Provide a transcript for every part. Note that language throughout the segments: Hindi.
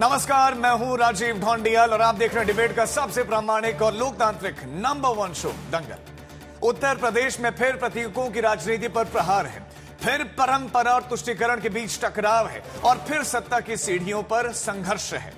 नमस्कार, मैं हूं राजीव ढोंडियल और आप देख रहे हैं डिबेट का सबसे प्रामाणिक और लोकतांत्रिक नंबर 1 शो दंगल। उत्तर प्रदेश में फिर प्रतीकों की राजनीति पर प्रहार है, फिर परंपरा और तुष्टीकरण के बीच टकराव है और फिर सत्ता की सीढ़ियों पर संघर्ष है।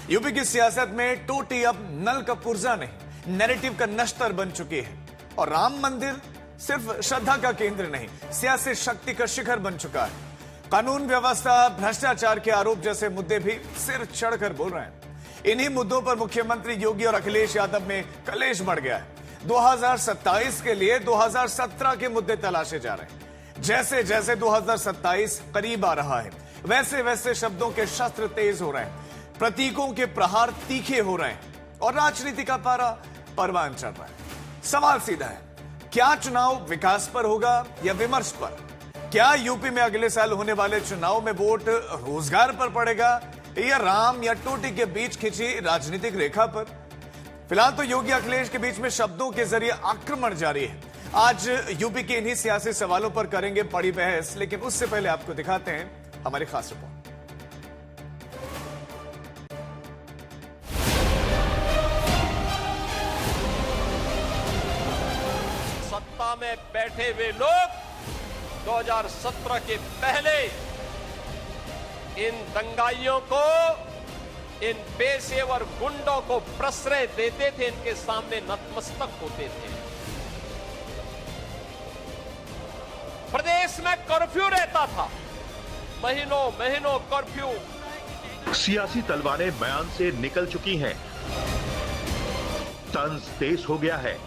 यूपी की सियासत में टोटी अब नल का पुर्जा नहीं, नैरेटिव का नश्तर बन चुकी है और राम मंदिर सिर्फ श्रद्धा का केंद्र नहीं, सियासी शक्ति का शिखर बन चुका है। कानून व्यवस्था, भ्रष्टाचार के आरोप जैसे मुद्दे भी सिर चढ़कर बोल रहे हैं। इन्हीं मुद्दों पर मुख्यमंत्री योगी और अखिलेश यादव में कलेश बढ़ गया है। 2027 के लिए 2017 के मुद्दे तलाशे जा रहे हैं। जैसे जैसे 2027 करीब आ रहा है, वैसे वैसे शब्दों के शस्त्र तेज हो रहे हैं, प्रतीकों के प्रहार तीखे हो रहे हैं और राजनीति का पारा परवान चढ़ रहा है। सवाल सीधा है, क्या चुनाव विकास पर होगा या विमर्श पर? क्या यूपी में अगले साल होने वाले चुनाव में वोट रोजगार पर पड़ेगा या राम या टोटी के बीच खिंची राजनीतिक रेखा पर? फिलहाल तो योगी अखिलेश के बीच में शब्दों के जरिए आक्रमण जारी है। आज यूपी के इन्हीं सियासी सवालों पर करेंगे बड़ी बहस, लेकिन उससे पहले आपको दिखाते हैं हमारी खास रिपोर्ट। सत्ता में बैठे हुए लोग 2017 के पहले इन दंगाइयों को, इन पेशेवर गुंडों को प्रश्रय देते थे, इनके सामने नतमस्तक होते थे। प्रदेश में कर्फ्यू रहता था, महीनों महीनों कर्फ्यू। सियासी तलवारें मैदान से निकल चुकी हैं, तंज तेज हो गया है।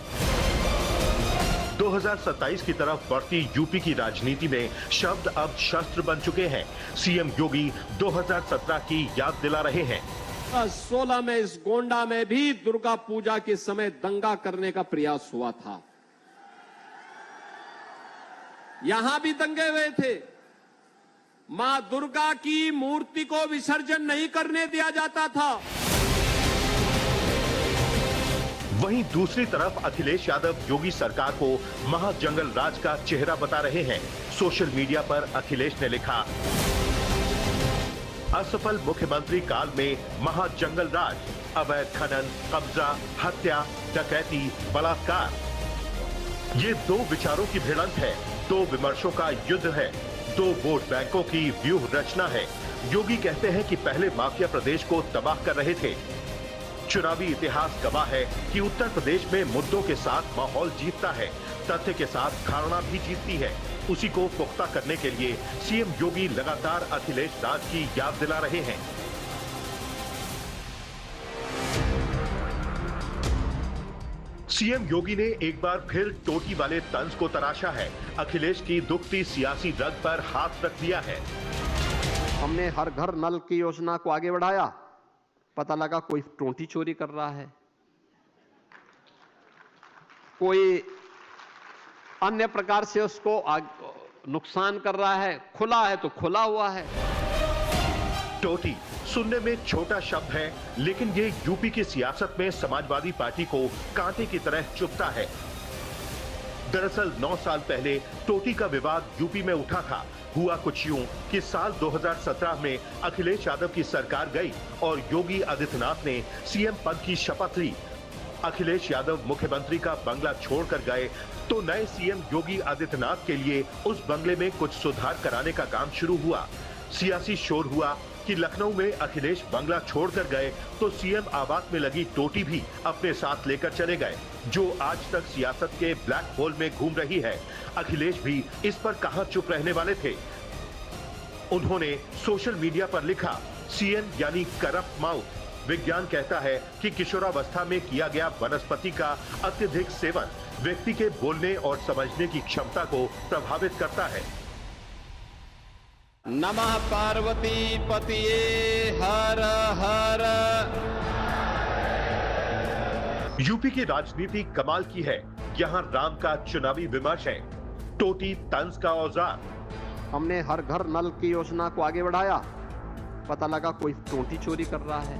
2027 की तरफ बढ़ती यूपी की राजनीति में शब्द अब शस्त्र बन चुके हैं। सीएम योगी 2017 की याद दिला रहे हैं। 16 में इस गोंडा में भी दुर्गा पूजा के समय दंगा करने का प्रयास हुआ था। यहां भी दंगे हुए थे। मां दुर्गा की मूर्ति को विसर्जन नहीं करने दिया जाता था। वहीं दूसरी तरफ अखिलेश यादव योगी सरकार को महाजंगल राज का चेहरा बता रहे हैं। सोशल मीडिया पर अखिलेश ने लिखा, असफल मुख्यमंत्री काल में महाजंगल राज, अवैध खनन, कब्जा, हत्या, डकैती, बलात्कार। ये दो विचारों की भिड़ंत है, दो विमर्शों का युद्ध है, दो वोट बैंकों की व्यूह रचना है। योगी कहते हैं कि पहले माफिया प्रदेश को तबाह कर रहे थे। चुनावी इतिहास गवाह है कि उत्तर प्रदेश में मुद्दों के साथ माहौल जीतता है, तथ्य के साथ धारणा भी जीतती है। उसी को पुख्ता करने के लिए सीएम योगी लगातार अखिलेश राज की याद दिला रहे हैं। सीएम योगी ने एक बार फिर टोटी वाले तंज को तराशा है। अखिलेश की दुखती सियासी रग पर हाथ रख दिया है। हमने हर घर नल की योजना को आगे बढ़ाया, पता लगा कोई टोटी चोरी कर रहा है, कोई अन्य प्रकार से उसको नुकसान कर रहा है। खुला है तो खुला हुआ है। टोटी सुनने में छोटा शब्द है, लेकिन ये यूपी की सियासत में समाजवादी पार्टी को कांटे की तरह चुभता है। दरअसल 9 साल पहले टोटी का विवाद यूपी में उठा था। हुआ कुछ यूं कि साल 2017 में अखिलेश यादव की सरकार गई और योगी आदित्यनाथ ने सीएम पद की शपथ ली। अखिलेश यादव मुख्यमंत्री का बंगला छोड़कर गए तो नए सीएम योगी आदित्यनाथ के लिए उस बंगले में कुछ सुधार कराने का काम शुरू हुआ। सियासी शोर हुआ कि लखनऊ में अखिलेश बंगला छोड़कर गए तो सीएम आवास में लगी टोटी भी अपने साथ लेकर चले गए, जो आज तक सियासत के ब्लैक होल में घूम रही है। अखिलेश भी इस पर कहां चुप रहने वाले थे। उन्होंने सोशल मीडिया पर लिखा, सीएम यानी करप्ट माउथ। विज्ञान कहता है कि किशोरावस्था में किया गया वनस्पति का अत्यधिक सेवन व्यक्ति के बोलने और समझने की क्षमता को प्रभावित करता है। नमः पार्वती पतिये हर हर। यूपी की राजनीति कमाल की है। यहाँ राम का चुनावी विमर्श है, टोटी तंज का औजार। हमने हर घर नल की योजना को आगे बढ़ाया, पता लगा कोई टोटी चोरी कर रहा है,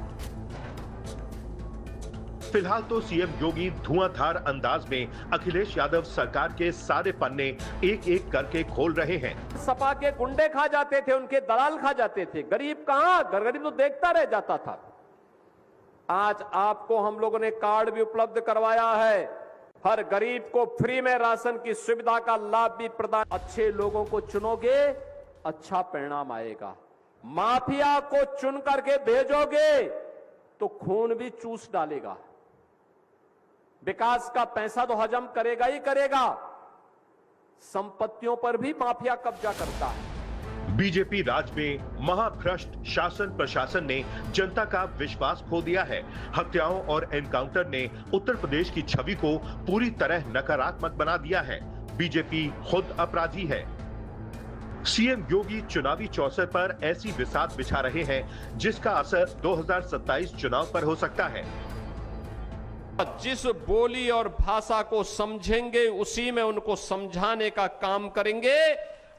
फिलहाल तो सीएम योगी धुआंधार अंदाज में अखिलेश यादव सरकार के सारे पन्ने एक एक करके खोल रहे हैं। सपा के गुंडे खा जाते थे, उनके दलाल खा जाते थे, गरीब कहां, गरीब तो देखता रह जाता था। आज आपको हम लोगों ने कार्ड भी उपलब्ध करवाया है, हर गरीब को फ्री में राशन की सुविधा का लाभ भी प्रदान। अच्छे लोगों को चुनोगे, अच्छा परिणाम आएगा। माफिया को चुन करके भेजोगे तो खून भी चूस डालेगा। विकास का पैसा तो हजम करेगा ही करेगा, संपत्तियों पर भी माफिया कब्जा करता है। बीजेपी राज में महाभ्रष्ट शासन प्रशासन ने जनता का विश्वास खो दिया है। हत्याओं और एनकाउंटर ने उत्तर प्रदेश की छवि को पूरी तरह नकारात्मक बना दिया है। बीजेपी खुद अपराधी है। सीएम योगी चुनावी चौसर पर ऐसी बिसात बिछा रहे हैं जिसका असर 2027 चुनाव पर हो सकता है। जिस बोली और भाषा को समझेंगे उसी में उनको समझाने का काम करेंगे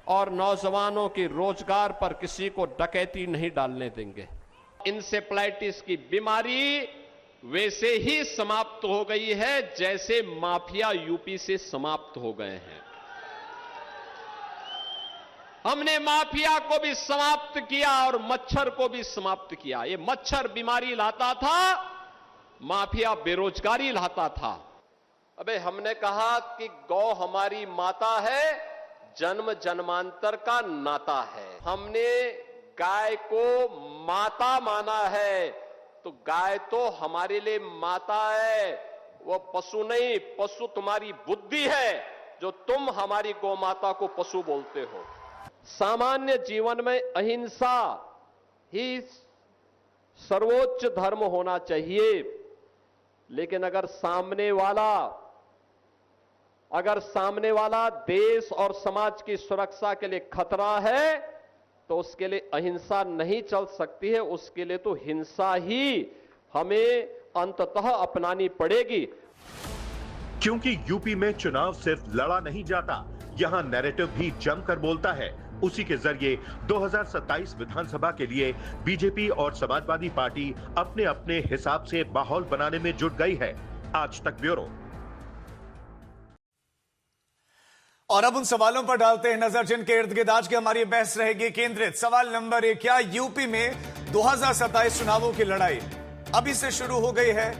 और नौजवानों के रोजगार पर किसी को डकैती नहीं डालने देंगे। इंसेफ्लाइटिस की बीमारी वैसे ही समाप्त हो गई है जैसे माफिया यूपी से समाप्त हो गए हैं। हमने माफिया को भी समाप्त किया और मच्छर को भी समाप्त किया। ये मच्छर बीमारी लाता था, माफिया बेरोजगारी लाता था। अबे हमने कहा कि गौ हमारी माता है, जन्म जन्मांतर का नाता है। हमने गाय को माता माना है, तो गाय तो हमारे लिए माता है, वो पशु नहीं। पशु तुम्हारी बुद्धि है जो तुम हमारी गौ माता को पशु बोलते हो। सामान्य जीवन में अहिंसा ही सर्वोच्च धर्म होना चाहिए, लेकिन अगर सामने वाला देश और समाज की सुरक्षा के लिए खतरा है तो उसके लिए अहिंसा नहीं चल सकती है, उसके लिए तो हिंसा ही हमें अंततः अपनानी पड़ेगी। क्योंकि यूपी में चुनाव सिर्फ लड़ा नहीं जाता, यहां नैरेटिव भी जमकर बोलता है। उसी के जरिए 2027 विधानसभा के लिए बीजेपी और समाजवादी पार्टी अपने अपने हिसाब से माहौल बनाने में जुट गई है। आज तक ब्यूरो। और अब उन सवालों पर डालते हैं नजर जिनके इर्द गिर्द आज की हमारी बहस रहेगी केंद्रित। सवाल नंबर 1, क्या यूपी में 2027 चुनावों की लड़ाई अभी से शुरू हो गई है?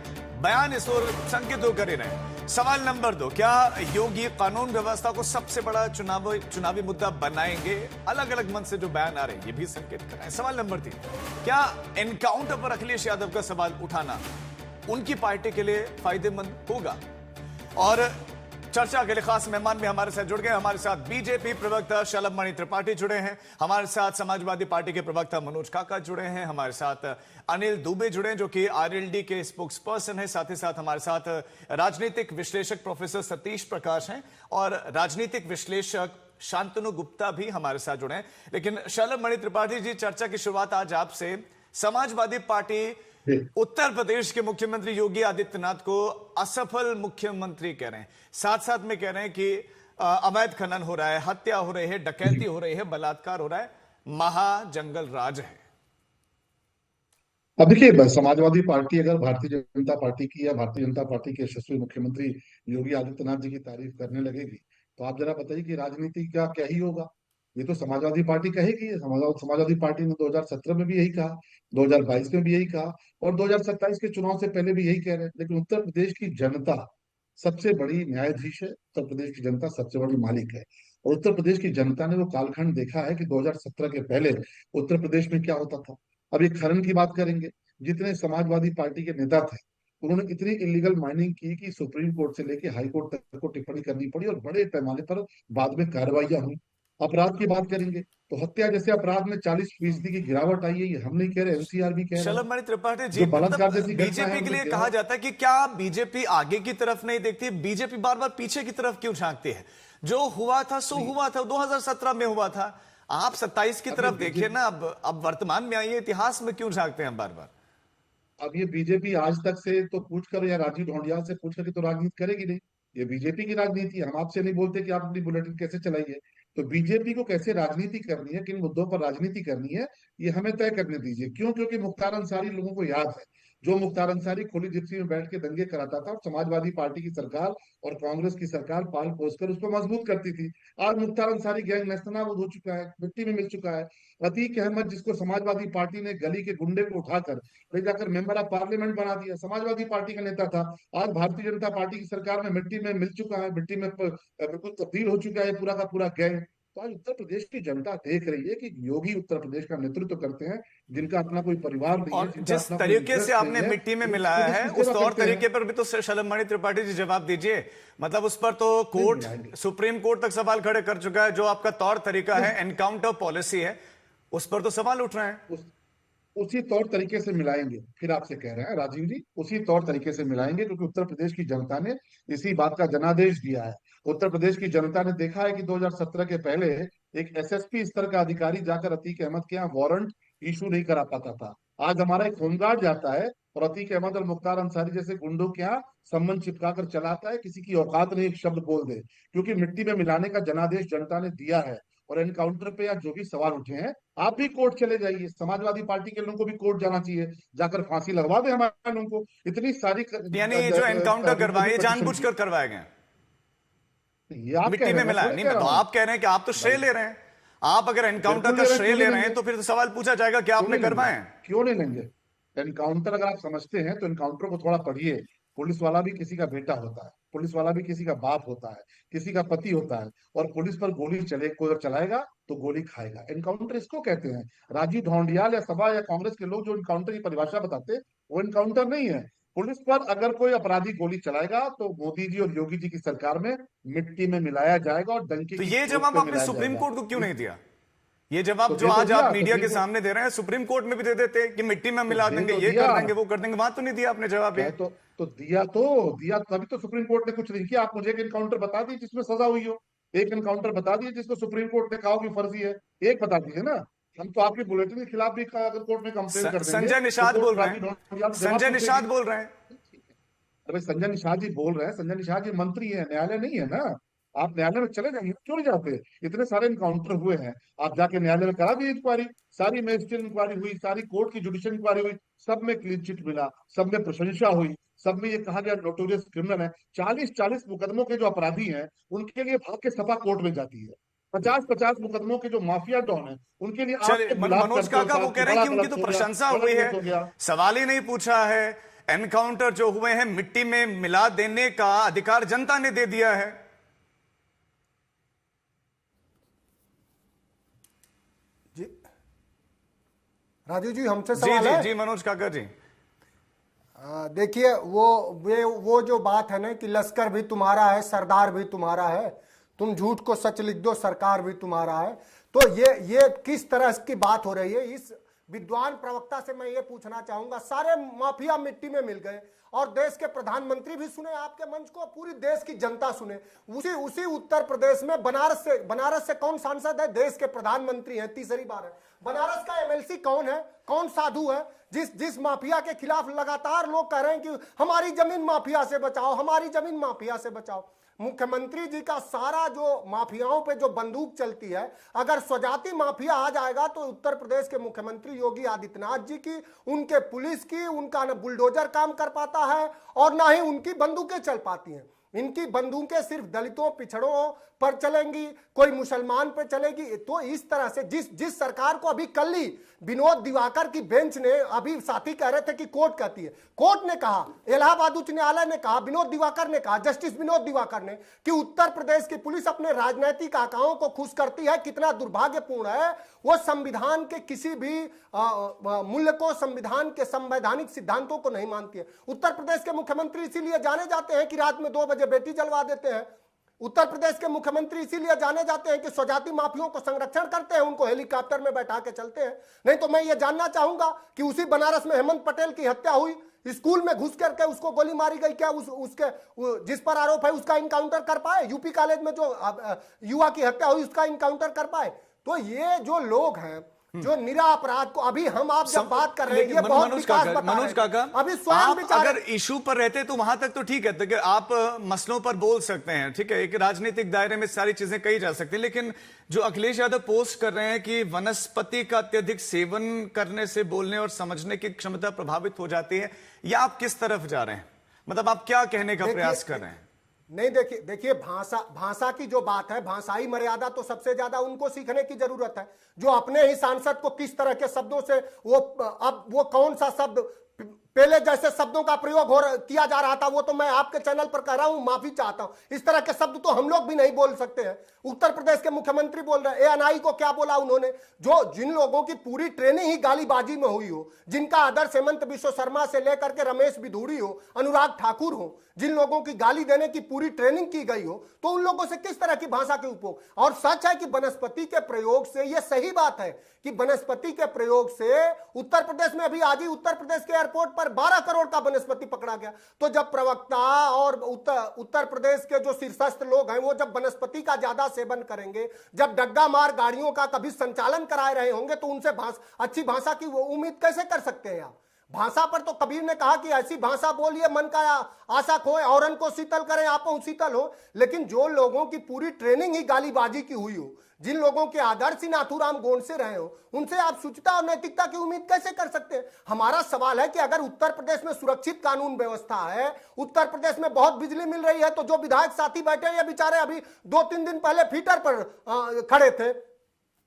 बयान इस ओर संकेत कर रहे हैं। सवाल नंबर 2, क्या योगी कानून व्यवस्था को सबसे बड़ा चुनावी मुद्दा बनाएंगे? अलग अलग मन से जो बयान आ रहे हैं ये भी संकेत कर रहे हैं। सवाल नंबर 3, क्या एनकाउंटर पर अखिलेश यादव का सवाल उठाना उनकी पार्टी के लिए फायदेमंद होगा? और चर्चा के लिए खास मेहमान भी हमारे साथ जुड़ गए। हमारे साथ बीजेपी प्रवक्ता शलभ मणि त्रिपाठी जुड़े हैं, हमारे साथ समाजवादी पार्टी के प्रवक्ता मनोज काका जुड़े हैं, हमारे साथ अनिल दुबे जुड़े हैं जो कि आरएलडी के स्पोक्स पर्सन है, साथ ही साथ हमारे साथ राजनीतिक विश्लेषक प्रोफेसर सतीश प्रकाश हैं और राजनीतिक विश्लेषक शांतनु गुप्ता भी हमारे साथ जुड़े हैं। लेकिन शलभ मणि त्रिपाठी जी, चर्चा की शुरुआत आज आपसे। समाजवादी पार्टी उत्तर प्रदेश के मुख्यमंत्री योगी आदित्यनाथ को असफल मुख्यमंत्री कह रहे हैं, साथ साथ में कह रहे हैं कि अवैध खनन हो रहा है, हत्या हो रही है, डकैती हो रही है, बलात्कार हो रहा है, महाजंगल राज है। अब देखिए, समाजवादी पार्टी अगर भारतीय जनता पार्टी की या भारतीय जनता पार्टी के यशस्वी मुख्यमंत्री योगी आदित्यनाथ जी की तारीफ करने लगेगी तो आप जरा बताइए कि राजनीति का क्या ही होगा। ये तो समाजवादी पार्टी कहेगी। समाजवादी पार्टी ने 2017 में भी यही कहा, 2022 में भी यही कहा और 2027 के चुनाव से पहले भी यही कह रहे हैं। लेकिन उत्तर प्रदेश की जनता सबसे बड़ी न्यायाधीश है, उत्तर प्रदेश की जनता सबसे बड़ी मालिक है। और उत्तर प्रदेश की जनता ने वो कालखंड देखा है कि 2017 के पहले उत्तर प्रदेश में क्या होता था। अब ये खनन की बात करेंगे, जितने समाजवादी पार्टी के नेता थे उन्होंने इतनी इलीगल माइनिंग की कि सुप्रीम कोर्ट से लेकर हाई कोर्ट तक को टिप्पणी करनी पड़ी और बड़े पैमाने पर बाद में कार्रवाइयां हुई। अपराध की बात करेंगे तो हत्या जैसे अपराध में 40% की गिरावट आई है। ये हम नहीं कह रहे, एनसीआर भी कह रहे हैं। शलभ मणि त्रिपाठी जी, बीजेपी के लिए कहा जाता है कि क्या बीजेपी आगे की तरफ नहीं देखती, बीजेपी बार बार पीछे की तरफ क्यों झांकती है? जो हुआ था सो हुआ था, 2017 में हुआ था। आप 27 की तरफ देखिए ना, अब वर्तमान में आइए, इतिहास में क्यों झांकते हैं बार बार? अब ये बीजेपी आज तक से तो पूछ कर या राजीव ढोंडिया से पूछ कर तो राजनीति करेगी नहीं। ये बीजेपी की राजनीति है। हम आपसे नहीं बोलते कि आप अपनी बुलेटिन कैसे चलाइए। तो बीजेपी को कैसे राजनीति करनी है, किन मुद्दों पर राजनीति करनी है, ये हमें तय करने दीजिए। क्यों? क्योंकि मुख्तार अंसारी लोगों को याद है जो मुख्तार अंसारी खुली जिप्सी में बैठ के दंगे कराता था और समाजवादी पार्टी की सरकार और कांग्रेस की सरकार पाल पोस कर उसको मजबूत करती थी। आज मुख्तार अंसारी गैंग नेस्तनाबूद हो चुका है, मिट्टी में मिल चुका है। अतीक अहमद, जिसको समाजवादी पार्टी ने गली के गुंडे को उठाकर ले जाकर मेंबर ऑफ पार्लियामेंट बना दिया, समाजवादी पार्टी का नेता था, आज भारतीय जनता पार्टी की सरकार में मिट्टी में मिल चुका है, मिट्टी में बिल्कुल तब्दील हो चुका है पूरा का पूरा गैंग। तो आज उत्तर प्रदेश की जनता देख रही है कि योगी उत्तर प्रदेश का नेतृत्व करते हैं, जिनका अपना कोई परिवार नहीं है, और जिनका जिस अपना कोई तरीके से इंटरेस्ट आपने नहीं है, मिट्टी में वो मिलाया उत्तर है प्रदेश की उस सेवा तौर करते हैं। तरीके पर भी तो शलमणि त्रिपाठी जी जवाब दीजिए। मतलब उस पर तो कोर्ट, मिलाएंगे। सुप्रीम कोर्ट तक सवाल खड़े कर चुका है। जो आपका तौर तरीका है, एनकाउंटर पॉलिसी है, उस पर तो सवाल उठ रहे हैं। उसी तौर तरीके से मिलाएंगे, फिर आपसे कह रहे हैं राजीव जी, उसी तौर तरीके से मिलाएंगे, क्योंकि उत्तर प्रदेश की जनता ने इसी बात का जनादेश दिया है। उत्तर प्रदेश की जनता ने देखा है कि 2017 के पहले एक एसएसपी स्तर का अधिकारी जाकर अतीक अहमद के यहाँ वारंट इशू नहीं करा पाता था। आज हमारा एक होमगार्ड जाता है और अतीक अहमद और मुख्तार अंसारी जैसे गुंडों के यहाँ सम्मन चिपका कर चलाता है, किसी की औकात नहीं एक शब्द बोल दे, क्योंकि मिट्टी में मिलाने का जनादेश जनता ने दिया है। और एनकाउंटर पे या जो भी सवाल उठे हैं, आप भी कोर्ट चले जाइए, समाजवादी पार्टी के लोगों को भी कोर्ट जाना चाहिए, जाकर फांसी लगवा दे हमारे लोगों को। इतनी सारी यानी ये जो एनकाउंटर करवाए, ये जानबूझकर करवाए गए, ये आप मिट्टी में मिला नहीं। तो आप कह रहे हैं कि आप तो श्रेय ले रहे हैं। आप अगर एनकाउंटर का श्रेय ले रहे हैं तो फिर तो सवाल पूछा जाएगा कि आपने करवाए हैं। क्यों नहीं लेंगे? एनकाउंटर अगर आप समझते हैं तो एनकाउंटर को थोड़ा पढ़िए। पुलिस वाला भी किसी का बेटा होता है, पुलिस वाला भी किसी का बाप होता है, किसी का पति होता है, और पुलिस पर गोली कोई चलाएगा तो गोली खाएगा। एनकाउंटर इसको कहते हैं। राजीव ढौंडियाल या सभा या कांग्रेस के लोग जो एनकाउंटर की परिभाषा बताते, वो एनकाउंटर नहीं है। पुलिस पर अगर कोई अपराधी गोली चलाएगा तो मोदी जी और योगी जी की सरकार में मिट्टी में मिलाया जाएगा और डंके तो की ये चोट जवाब पे आपने मिलाया सुप्रीम जाएगा। कोर्ट को क्यों नहीं दिया? ये जवाब तो जो दे तो आज दिया, आप तो मीडिया के दे दो। सामने दे रहे हैं, सुप्रीम कोर्ट में भी दे देते कि मिट्टी में मिला दे देंगे, तो ये दिया। कर देंगे, वो कर देंगे। वहां तो नहीं दिया आपने जवाब। ये तो दिया तभी तो सुप्रीम कोर्ट ने कुछ नहीं किया। आप मुझे एक एनकाउंटर बता दीजिए जिसमें सजा हुई हो, एक एनकाउंटर बता दीजिए जिसको सुप्रीम कोर्ट ने कहा हो कि फर्जी है, एक बता दीजिए ना। हम तो आपके बुलेटिन के खिलाफ भी अगर कोर्ट में कंप्लेन कर देंगे। संजय निषाद तो बोल रहे राजीव हैं, ढौंडियाल जवाब संजय पूछेगी। निषाद बोल रहे हैं। अरे संजय निषाद जी बोल रहे हैं, संजय निषाद जी मंत्री है, न्यायालय नहीं है ना। आप न्यायालय में चले जाएंगे, क्यों नहीं जाते? इतने सारे इनकाउंटर हुए हैं, आप जाके न्यायालय में करा दिए इंक्वायरी। सारी मजिस्ट्रेट इंक्वायरी हुई, सारी कोर्ट की जुडिशियल इंक्वायरी हुई, सब में क्लीन चिट मिला, सब में प्रशंसा हुई, सब में ये कहा गया नोटोरियस क्रिमिनल है। 40-40 मुकदमों के जो अपराधी हैं उनके लिए भाग के सपा कोर्ट में जाती है। 50-50 मुकदमों के जो माफिया डॉन है उनके लिए चलिए, मनोज काका वो कह रहे हैं कि उनकी तो प्रशंसा हुई है, सवाल ही नहीं पूछा है। एनकाउंटर जो हुए हैं मिट्टी में मिला देने का अधिकार जनता ने दे दिया है। जी राजू जी, हमसे जी सवाल जी है। जी मनोज काका जी, देखिए वो जो बात है ना कि लश्कर भी तुम्हारा है, सरदार भी तुम्हारा है, तुम झूठ को सच लिख दो, सरकार भी तुम्हारा है। तो ये किस तरह की बात हो रही है? इस विद्वान प्रवक्ता से मैं ये पूछना चाहूंगा। सारे माफिया मिट्टी में मिल गए और देश के प्रधानमंत्री भी सुने आपके मंच को, पूरी देश की जनता सुने। उसी उत्तर प्रदेश में बनारस से कौन सांसद है? देश के प्रधानमंत्री हैं, तीसरी बार है। बनारस का एमएलसी कौन है? कौन साधु है? जिस माफिया के खिलाफ लगातार लोग कह रहे हैं कि हमारी जमीन माफिया से बचाओ, हमारी जमीन माफिया से बचाओ। मुख्यमंत्री जी का सारा जो माफियाओं पे जो बंदूक चलती है, अगर स्वजाति माफिया आ जाएगा तो उत्तर प्रदेश के मुख्यमंत्री योगी आदित्यनाथ जी की, उनके पुलिस की, उनका न बुलडोजर काम कर पाता है और ना ही उनकी बंदूकें चल पाती हैं। इनकी बंदूकें सिर्फ दलितों, पिछड़ों पर चलेंगी, कोई मुसलमान पर चलेगी। तो इस तरह से जिस सरकार को अभी कल ही विनोद दिवाकर की बेंच ने, अभी साथी कह रहे थे कि कोर्ट कहती है, कोर्ट ने कहा, इलाहाबाद उच्च न्यायालय ने कहा, विनोद दिवाकर ने कहा, जस्टिस विनोद दिवाकर ने, कि उत्तर प्रदेश की पुलिस अपने राजनीतिक आकाओं को खुश करती है। कितना दुर्भाग्यपूर्ण है, वो संविधान के किसी भी मूल्य को, संविधान के संवैधानिक सिद्धांतों को नहीं मानती है। उत्तर प्रदेश के मुख्यमंत्री इसीलिए जाने जाते हैं कि रात में 2 बजे बेटी जलवा देते हैं। उत्तर प्रदेश के मुख्यमंत्री इसीलिए जाने जाते हैं कि स्वजाति माफियों को संरक्षण करते हैं, उनको हेलीकॉप्टर में बैठा के चलते हैं। नहीं तो मैं ये जानना चाहूंगा कि उसी बनारस में हेमंत पटेल की हत्या हुई, स्कूल में घुस करके उसको गोली मारी गई, क्या उसके जिस पर आरोप है उसका इनकाउंटर कर पाए? यूपी कॉलेज में जो युवा की हत्या हुई उसका इनकाउंटर कर पाए? तो ये जो लोग हैं जो निरा अपराध को, अभी हम आप जब बात कर रहे हैं, ये बहुत विकास बता रहे मनोज काका, हैं। अभी स्वयं आप बेचारे, अगर इशू पर रहते तो वहां तक तो ठीक है, तो आप मसलों पर बोल सकते हैं, ठीक है, एक राजनीतिक दायरे में सारी चीजें कही जा सकती है, लेकिन जो अखिलेश यादव पोस्ट कर रहे हैं कि वनस्पति का अत्यधिक सेवन करने से बोलने और समझने की क्षमता प्रभावित हो जाती है, या आप किस तरफ जा रहे हैं? मतलब आप क्या कहने का प्रयास कर रहे हैं? नहीं, देखिए भाषा की जो बात है, भाषाई मर्यादा तो सबसे ज्यादा उनको सीखने की जरूरत है, जो अपने ही सांसद को किस तरह के शब्दों से अब वो कौन सा शब्द पहले जैसे शब्दों का प्रयोग किया जा रहा था, वो तो मैं आपके चैनल पर कह रहा हूं, माफी चाहता हूं। इस तरह के शब्द तो हम लोग भी नहीं बोल सकते हैं। उत्तर प्रदेश के मुख्यमंत्री बोल रहे हैं, एएनआई को क्या बोला उन्होंने, जिन लोगों की पूरी ट्रेनिंग ही गालीबाजी में हुई हो, जिनका आदर्श हेमंत बिश्व शर्मा से लेकर के रमेश बिधूड़ी हो, अनुराग ठाकुर हो, जिन लोगों की गाली देने की पूरी ट्रेनिंग की गई हो, तो उन लोगों से किस तरह की भाषा के उपयोग। और सच है कि वनस्पति के प्रयोग से, यह सही बात है कि वनस्पति के प्रयोग से उत्तर प्रदेश में अभी आज ही उत्तर प्रदेश के एयरपोर्ट पर 12 करोड़ का वनस्पति पकड़ा गया। तो जब प्रवक्ता और उत्तर प्रदेश के जो शीर्षस्थ लोग हैं, वो जब वनस्पति का ज्यादा सेवन करेंगे, जब डग्गा मार गाड़ियों का कभी संचालन कराए रहे होंगे, तो उनसे अच्छी भाषा की उम्मीद कैसे कर सकते हैं आप? भाषा पर तो कबीर ने कहा कि ऐसी भाषा बोलिए मन का आशा खोए, औरन को शीतल करें आप शीतल हो। लेकिन जो लोगों की पूरी ट्रेनिंग ही गालीबाजी की हुई हो, जिन लोगों के आदर्श ही नाथूराम गोंडसे रहे हो, उनसे आप शुचिता और नैतिकता की उम्मीद कैसे कर सकते हैं? हमारा सवाल है कि अगर उत्तर प्रदेश में सुरक्षित कानून व्यवस्था है, उत्तर प्रदेश में बहुत बिजली मिल रही है, तो जो विधायक साथी बैठे हैं, ये बेचारे अभी 2-3 दिन पहले फीटर पर खड़े थे,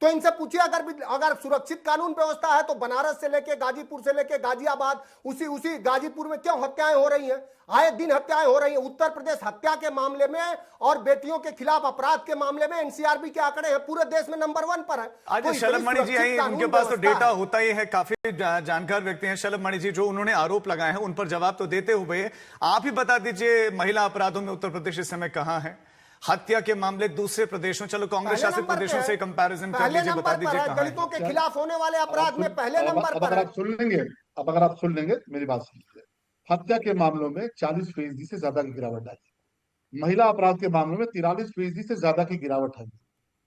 तो इनसे पूछिए अगर सुरक्षित कानून व्यवस्था है, तो बनारस से लेके गाजीपुर से लेके गाजियाबाद, उसी गाजीपुर में क्यों हत्याएं हो रही हैं? आए दिन हत्याएं हो रही हैं। उत्तर प्रदेश हत्या के मामले में और बेटियों के खिलाफ अपराध के मामले में एनसीआरबी के आंकड़े हैं पूरे देश में नंबर 1 पर है। आज शलभ मणि जी आई, उनके पास तो डेटा होता ही है, काफी जानकार व्यक्ति हैं शलभ मणि जी, जो उन्होंने आरोप लगाए हैं उन पर जवाब तो देते हुए आप ही बता दीजिए, महिला अपराधों में उत्तर प्रदेश इस समय कहां है? हत्या के मामले दूसरे प्रदेशों, चलो कांग्रेस शासित प्रदेशों से कंपैरिजन कर लीजिए, बता दीजिए कहां है? दलितों के खिलाफ होने वाले अपराध में पहले नंबर पर है। अगर आप सुन लेंगे मेरी बात सुन लीजिए, हत्या के मामलों में 40% से ज्यादा की गिरावट आई, महिला अपराध के मामलों में 43% से ज्यादा की गिरावट आई।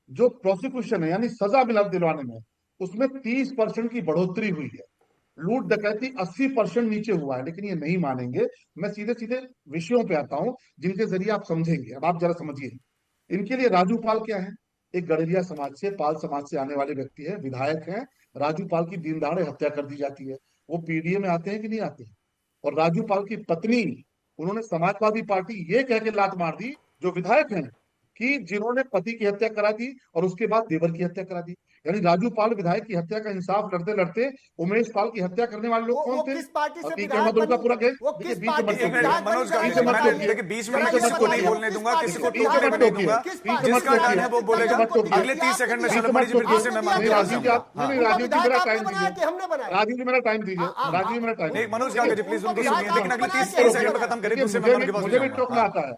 जो प्रोसिक्यूशन है यानी सजा दिलवाने में, उसमें 30% की बढ़ोतरी हुई है। लूट डकैती 80% नीचे हुआ है, लेकिन ये नहीं मानेंगे। मैं सीधे सीधे विषयों पे आता हूं जिनके जरिए आप समझेंगे। अब आप जरा समझिए, इनके लिए राजू पाल क्या है? एक गड़ेरिया समाज से, पाल समाज से आने वाले व्यक्ति है, विधायक हैं। राजू पाल की दिन दहाड़े हत्या कर दी जाती है। वो पीडीए में आते हैं कि नहीं आते हैं? और राजू पाल की पत्नी, उन्होंने समाजवादी पार्टी ये कह के लात मार दी, जो विधायक हैं, कि जिन्होंने पति की हत्या करा दी और उसके बाद देवर की हत्या करा दी। यानी राजू पाल विधायक की हत्या का इंसाफ लड़ते लड़ते उमेश पाल की हत्या करने वाले लोग कौन थे? किस पार्टी से बीच में मत बोलने दूंगा, किसी को टोकने नहीं दूंगा, जिसका टर्न है वो बोलेगा। अगले 30 सेकंड में शलभ मणि जी फिर दूसरे मेहमान राजीव जी मेरा टाइम दीजिए, राजीव जी मेरा टाइम दीजिए, राजीव जी मेरा टाइम। मनोज काका जी प्लीज उनको सुनिए, लेकिन अगले 30 सेकंड में खत्म करें, दूसरे मेहमान के पास मुझे भी टोकना आता है।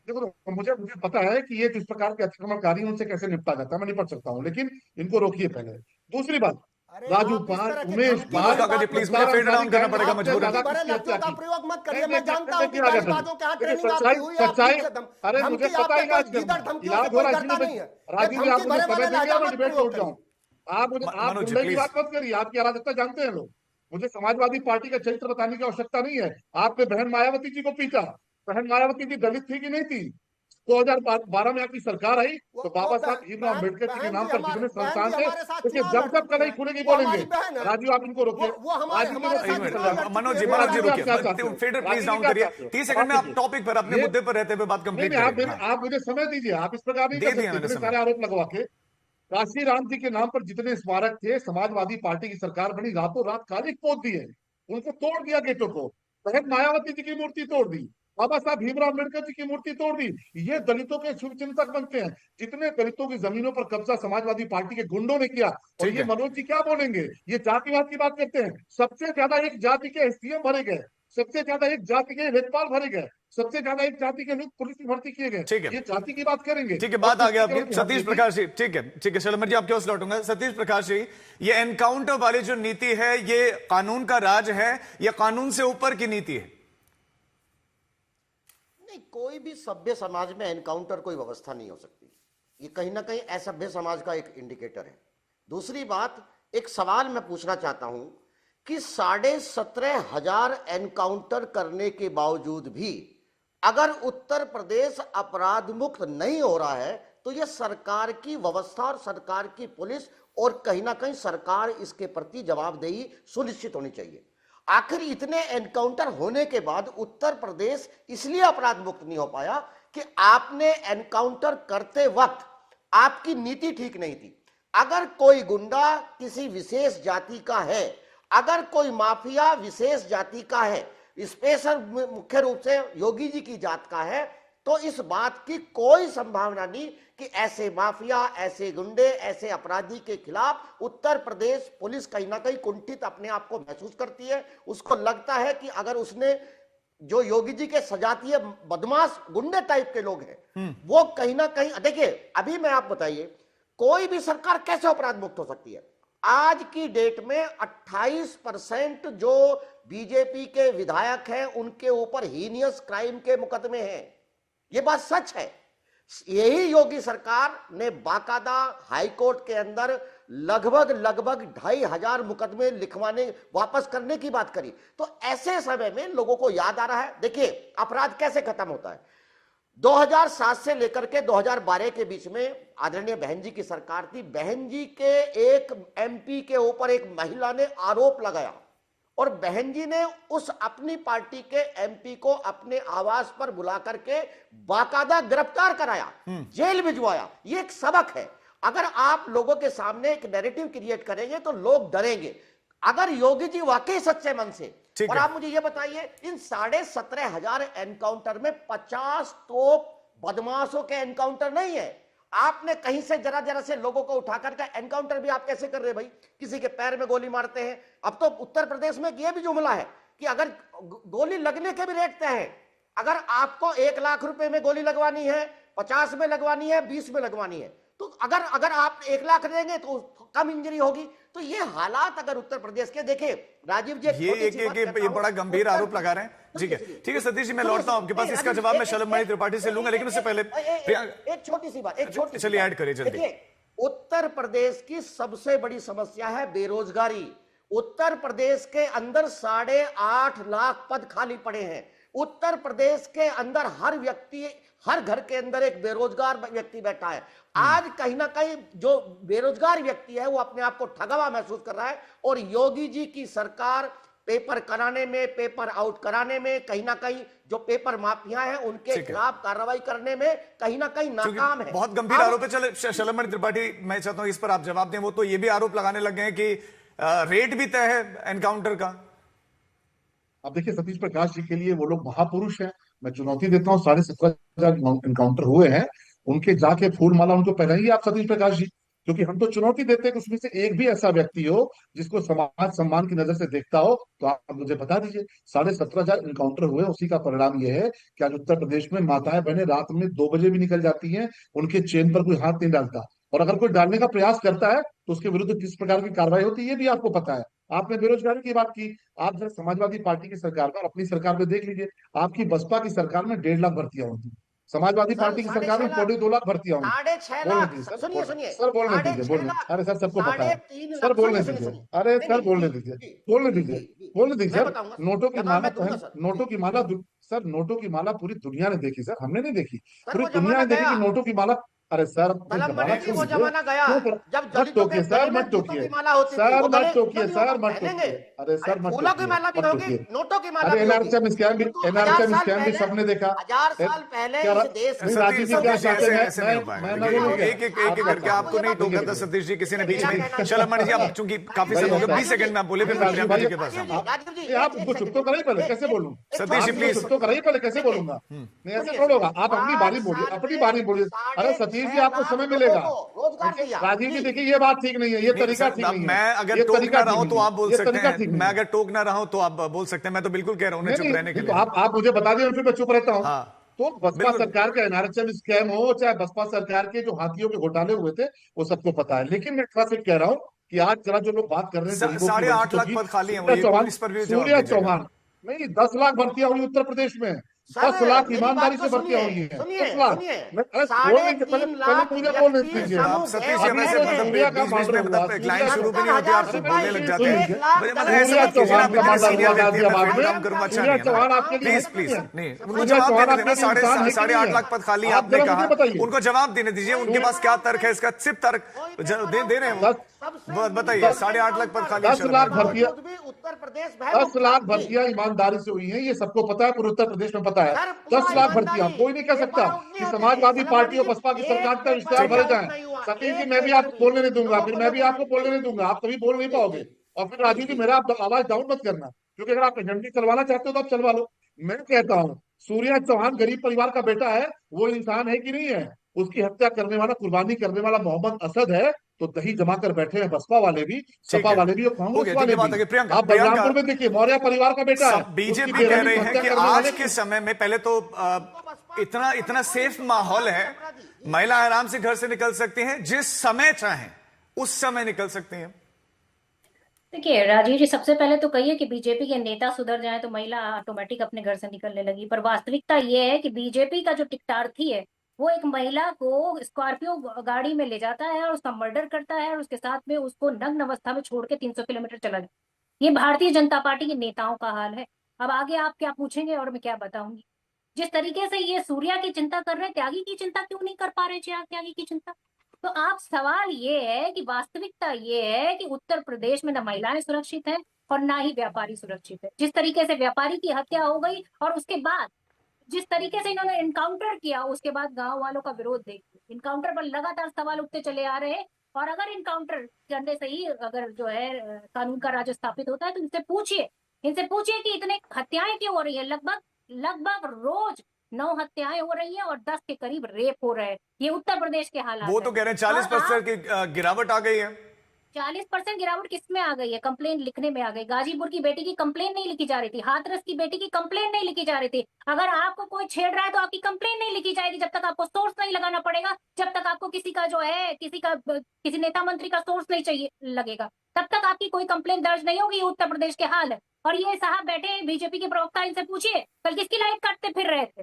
देखो मुझे पता है कि ये जिस प्रकार के अतिक्रमणकारी उनसे कैसे निपटा जाता है, मैं निपट सकता हूँ, लेकिन इनको रोकिए पहले। दूसरी बात, राजू पाल, उमेश पाल, काका जी प्लीज मुझे फेड डाउन करना पड़ेगा मजबूरन। प्रयोग मत करिए, मैं जानता हूं कि गालीबाजों के हाथ ट्रेनिंग आपकी हुई है। सच्चाई, अरे मुझे पता ही राजू जी आप मुझे समय देंगे, मैं डिबेट छोड़ जाऊं। आप गुंडे की बात मत करिए, आपकी अराजकता जानते हैं लोग। मुझे समाजवादी पार्टी का चरित्र बताने की आवश्यकता नहीं है। आपने बहन मायावती जी को पीटा, बहन मायावती जी दलित थी कि नहीं थी? 2012 में आपकी सरकार आई तो बाबा साहब भीमराव अम्बेडकर जी के नाम पर जितने संस्थान थे, उसके जब कल खुलेगी बोलेंगे। राजू आप इनको रोकिए। मनोज जी रुकिए, फेडर प्लीज डाउन करिए। 30 सेकंड में आप टॉपिक पर, अपने मुद्दे पर रहते हुए बात कंप्लीट करिए। आप मुझे समय दीजिए, आप इस प्रकार नहीं कर सकते सारे आरोप लगवा के। काशी राम जी के नाम पर जितने स्मारक थे, समाजवादी पार्टी की सरकार बनी, रातों रात कालिक पोत दिए, उनको तोड़ दिया गेटों को। बहन मायावती जी की मूर्ति तोड़ दी, बाबा साहब भीमराव अम्बेडकर जी की मूर्ति तोड़ दी। ये दलितों के शुभ चिंतक बनते हैं। जितने दलितों की जमीनों पर कब्जा समाजवादी पार्टी के गुंडों ने किया, और ये मनोज जी क्या बोलेंगे, ये जातिवाद की बात करते हैं। सबसे ज्यादा एक जाति के एसडीएम भरे गए, सबसे ज्यादा एक जाति के लेखपाल भरे गए, सबसे ज्यादा एक जाति के लोग पुलिस में भर्ती किए गए। ये जाति की बात करेंगे। ठीक है, बात आ गया आपकी। सतीश प्रकाश जी, ठीक है शलभ जी, आपके पास लौटूंगा। सतीश प्रकाश जी, ये एनकाउंटर वाली जो नीति है, ये कानून का राज है या कानून से ऊपर की नीति है? कोई भी सभ्य समाज में एनकाउंटर कोई व्यवस्था नहीं हो सकती। ये कहीं ना कहीं असभ्य समाज का एक इंडिकेटर है। दूसरी बात, एक सवाल मैं पूछना चाहता हूं कि 17,500 एनकाउंटर करने के बावजूद भी अगर उत्तर प्रदेश अपराध मुक्त नहीं हो रहा है तो यह सरकार की व्यवस्था और सरकार की पुलिस और कहीं ना कहीं सरकार इसके प्रति जवाबदेही सुनिश्चित होनी चाहिए। आखिर इतने एनकाउंटर होने के बाद उत्तर प्रदेश इसलिए अपराध मुक्त नहीं हो पाया कि आपने एनकाउंटर करते वक्त आपकी नीति ठीक नहीं थी। अगर कोई गुंडा किसी विशेष जाति का है, अगर कोई माफिया विशेष जाति का है, स्पेशल मुख्य रूप से योगी जी की जात का है, तो इस बात की कोई संभावना नहीं कि ऐसे माफिया, ऐसे गुंडे, ऐसे अपराधी के खिलाफ उत्तर प्रदेश पुलिस कहीं ना कहीं कुंठित अपने आप को महसूस करती है। उसको लगता है कि अगर उसने जो योगी जी के सजातीय बदमाश गुंडे टाइप के लोग हैं वो कहीं ना कहीं, देखिए अभी मैं आप बताइए कोई भी सरकार कैसे अपराध मुक्त हो सकती है? आज की डेट में 28% जो बीजेपी के विधायक हैं उनके ऊपर हीनियस क्राइम के मुकदमे हैं। ये बात सच है। यही योगी सरकार ने बाकायदा हाईकोर्ट के अंदर लगभग 2,500 मुकदमे लिखवाने वापस करने की बात करी। तो ऐसे समय में लोगों को याद आ रहा है, देखिए अपराध कैसे खत्म होता है। 2007 से लेकर के 2012 के बीच में आदरणीय बहन जी की सरकार थी। बहन जी के एक एमपी के ऊपर एक महिला ने आरोप लगाया और बहन जी ने उस अपनी पार्टी के एमपी को अपने आवास पर बुला करके बाकायदा गिरफ्तार कराया, जेल भिजवाया। ये एक सबक है। अगर आप लोगों के सामने एक नैरेटिव क्रिएट करेंगे तो लोग डरेंगे। अगर योगी जी वाकई सच्चे मन से, और आप मुझे ये बताइए इन 17,500 एनकाउंटर में 50 तो बदमाशों के एनकाउंटर नहीं है। आपने कहीं से जरा जरा से लोगों को उठाकर का एनकाउंटर भी आप कैसे कर रहे हैं भाई? किसी के पैर में गोली मारते हैं। अब तो उत्तर प्रदेश में यह भी जुमला है कि अगर गोली लगने के भी रेट तय है। अगर आपको 1 लाख रुपए में गोली लगवानी है, 50 में लगवानी है, 20 में लगवानी है, तो अगर आप 1 लाख देंगे तो कम इंजरी होगी। तो ये हालात अगर उत्तर प्रदेश के, देखें राजीव जी ये बड़ा गंभीर आरोप लगा रहे हैं। ठीक है सतीश जी, मैं लौटता हूं आपके पास। इसका जवाब मैं शलभमणि त्रिपाठी से लूंगा, लेकिन उससे पहले एक छोटी सी बात, चलिए ऐड करिए जल्दी। उत्तर प्रदेश की सबसे बड़ी समस्या है बेरोजगारी। उत्तर प्रदेश के अंदर 8.5 लाख पद खाली पड़े हैं। उत्तर प्रदेश के अंदर हर घर के अंदर एक बेरोजगार व्यक्ति बैठा है। आज कहीं ना कहीं जो बेरोजगार व्यक्ति है वो अपने आप को ठगा हुआ महसूस कर रहा है और योगी जी की सरकार पेपर कराने में, पेपर आउट कराने में, कहीं ना कहीं जो पेपर माफिया हैं उनके खिलाफ कार्रवाई करने में कहीं ना कहीं नाकाम है। बहुत गंभीर आरोप है। चले शलभमणि त्रिपाठी, मैं चाहता हूं इस पर आप जवाब दें। वो तो ये भी आरोप लगाने लग गए हैं कि रेट भी तय है एनकाउंटर का। अब देखिए सतीश प्रकाश जी के लिए वो लोग महापुरुष हैं। मैं चुनौती देता हूँ, 17,500 एनकाउंटर हुए हैं, उनके जाके फूल माला उनको पहनाइए आप सतीश प्रकाश जी। क्योंकि हम तो चुनौती देते हैं कि उसमें से एक भी ऐसा व्यक्ति हो जिसको समाज सम्मान की नजर से देखता हो, तो आप मुझे बता दीजिए। 17,500 एनकाउंटर हुए, उसी का परिणाम यह है कि आज उत्तर प्रदेश में माताएं बहनें रात में 2 बजे भी निकल जाती हैं, उनके चेन पर कोई हाथ नहीं डालता, और अगर कोई डालने का प्रयास करता है तो उसके विरुद्ध किस प्रकार की कार्रवाई होती है ये भी आपको पता है। आपने बेरोजगारी की बात की, आप जरा समाजवादी पार्टी की सरकार में और अपनी सरकार में देख लीजिए। आपकी बसपा की सरकार में 1.5 लाख भर्तियां होती, समाजवादी पार्टी की सरकार में 2.5 लाख भर्तियां होंगी। 6.5 लाख। बोलने, अरे सर सबको पता है सर, बोलने दीजिए। अरे सर बोलने दीजिए सर। नोटों की माला सर, नोटों की माला पूरी दुनिया ने देखी सर, हमने नहीं देखी, पूरी दुनिया ने देखी कि नोटों की माला। अरे सर वो जमाना गया जब मत टोकिए सर, मत टोकिए सर, मत टोकिए सर, मत टोकिए। अरे सर मत टोकिए। नोटों की माला, एनआरएचएम स्कैम भी सबने देखा। 1000 साल पहले एक करके आपको नहीं टोका था सतीश जी किसी ने बीच में। शलभमणि जी, आप चूंकि काफी समय हो गया, 20 सेकंड में आप बोले, फिर प्रज्ञा के पास आप चुप तो कराइए पहले, कैसे बोलूं सतीश जी प्लीज? चुप तो कराइए पहले, कैसे बोलूंगा? नहीं ऐसे थोड़ा होगा, आप अपनी बारी बोलिए, अपनी बारी बोलिए। अरे सतीश जी आपको समय मिलेगा। राजीव जी देखिए ये बात ठीक नहीं है, ये तरीका ठीक नहीं है। मैं अगर टोक ना रहा हूं तो आप बोल सकते हैं, मैं अगर टोक ना रहा हूं तो आप बोल सकते हैं। मैं तो बिल्कुल कह रहा हूं चुप रहने के लिए। आप मुझे बता दिए, फिर मैं चुप रहता हूँ। तो बसपा सरकार का एनआरएचएम स्कैम हो, चाहे बसपा सरकार के जो हाथियों के घोटाले हुए थे, वो सबको पता है। लेकिन मैं थोड़ा सा कह रहा हूँ कि आज जरा जो लोग बात कर रहे हैं 8.5 लाख पद खाली हैं, सूर्या चौहान नहीं, 10 लाख भर्तियां हुई उत्तर प्रदेश में, 10 लाख ईमानदारी से भर्तियां हुई हैं। 10 लाख। पहले मुझे बोलने दीजिए। आप सतीश जी वैसे मतलब बीच में मतलब एक लाइन शुरू भी नहीं होती, आप सिर्फ बोलने लग जाते हैं। मतलब ऐसे मत कीजिए, आप इतने सीनियर व्यक्ति हैं, मैं फिर काम करूंगा, अच्छा नहीं है। प्लीज प्लीज नहीं, उनको जवाब देने देना। 8.5 लाख पद खाली आपने कहा, उनको जवाब देने दीजिए। उनके पास क्या तर्क है, इसका सिर्फ तर्क दे रहे हैं। बताइए, 8.5 लाख पद खाली। 10 लाख भर्तियां, उत्तर प्रदेश 10 लाख भर्तियां ईमानदारी से हुई हैं, ये सबको पता है, पूरे उत्तर प्रदेश में पता है। 10 लाख भर्तियां, कोई नहीं कह सकता कि समाजवादी पार्टी और बसपा की सरकार का इश्तेहार भरे जाए। सतीश जी, मैं भी आपको बोलने नहीं दूंगा, फिर मैं भी आपको बोलने नहीं दूंगा, आप कभी बोल नहीं पाओगे। और फिर राजीव जी, मेरा आवाज डाउन मत करना, क्योंकि अगर आप एजेंडे चलवाना चाहते हो तो आप चलवा लो। मैं कहता हूँ, सूर्या चौहान गरीब परिवार का बेटा है, वो इंसान है कि नहीं है? उसकी हत्या करने वाला, कुर्बानी करने वाला मोहम्मद असद है, तो दही जमा कर बैठे हैं बसपा वाले भी, सपा वाले भी और कांग्रेस वाले भी। आप बलरामपुर में देखिए, मौर्य परिवार का बेटा है। बीजेपी कह रहे हैं कि आज के समय में पहले तो इतना सेफ माहौल है, महिला आराम से घर से निकल सकती हैं, जिस समय चाहें उस समय निकल सकती हैं। देखिए राजीव जी, सबसे पहले तो कहिए कि बीजेपी के नेता सुधर जाए तो महिला ऑटोमेटिक अपने घर से निकलने लगी, पर वास्तविकता ये है कि बीजेपी का जो टिकटार्थी है वो एक महिला को स्कॉर्पियो गाड़ी में ले जाता है और उसका मर्डर करता है और उसके साथ में उसको नग्न अवस्था में छोड़ के 300 किलोमीटर चला जाए। ये भारतीय जनता पार्टी के नेताओं का हाल है। अब आगे आप क्या पूछेंगे और मैं क्या बताऊंगी। जिस तरीके से ये सूर्या की चिंता कर रहे हैं, त्यागी की चिंता क्यों नहीं कर पा रहे चिराग त्यागी की चिंता? तो आप सवाल ये है कि वास्तविकता ये है कि उत्तर प्रदेश में न महिलाएं सुरक्षित हैं और ना ही व्यापारी सुरक्षित है। जिस तरीके से व्यापारी की हत्या हो गई और उसके बाद जिस तरीके से इन्होंने इनकाउंटर किया, उसके बाद गांव वालों का विरोध देखिए। इनकाउंटर पर लगातार सवाल उठते चले आ रहे हैं और अगर इनकाउंटर करने से ही अगर जो है कानून का राज स्थापित होता है तो इनसे पूछिए कि इतने हत्याएं क्यों हो रही है। लगभग रोज 9 हत्याएं हो रही हैं और 10 के करीब रेप हो रहे हैं। ये उत्तर प्रदेश के हालात वो तो कह रहे हैं 40% की गिरावट आ गई है। 40% गिरावट किसमें आ गई है? कंप्लेन लिखने में आ गई। गाजीपुर की बेटी की कंप्लेन नहीं लिखी जा रही थी, हाथरस की बेटी की कंप्लेन नहीं लिखी जा रही थी। अगर आपको कोई छेड़ रहा है तो आपकी कंप्लेन नहीं लिखी जाएगी जब तक आपको सोर्स नहीं लगाना पड़ेगा, जब तक आपको किसी नेता मंत्री का सोर्स नहीं चाहिए लगेगा, तब तक आपकी कोई कंप्लेन दर्ज नहीं होगी। ये उत्तर प्रदेश के हाल है। और ये साहब बैठे बीजेपी के प्रवक्ता, इनसे पूछिए कल किसकी लाइट काटते फिर रहे थे।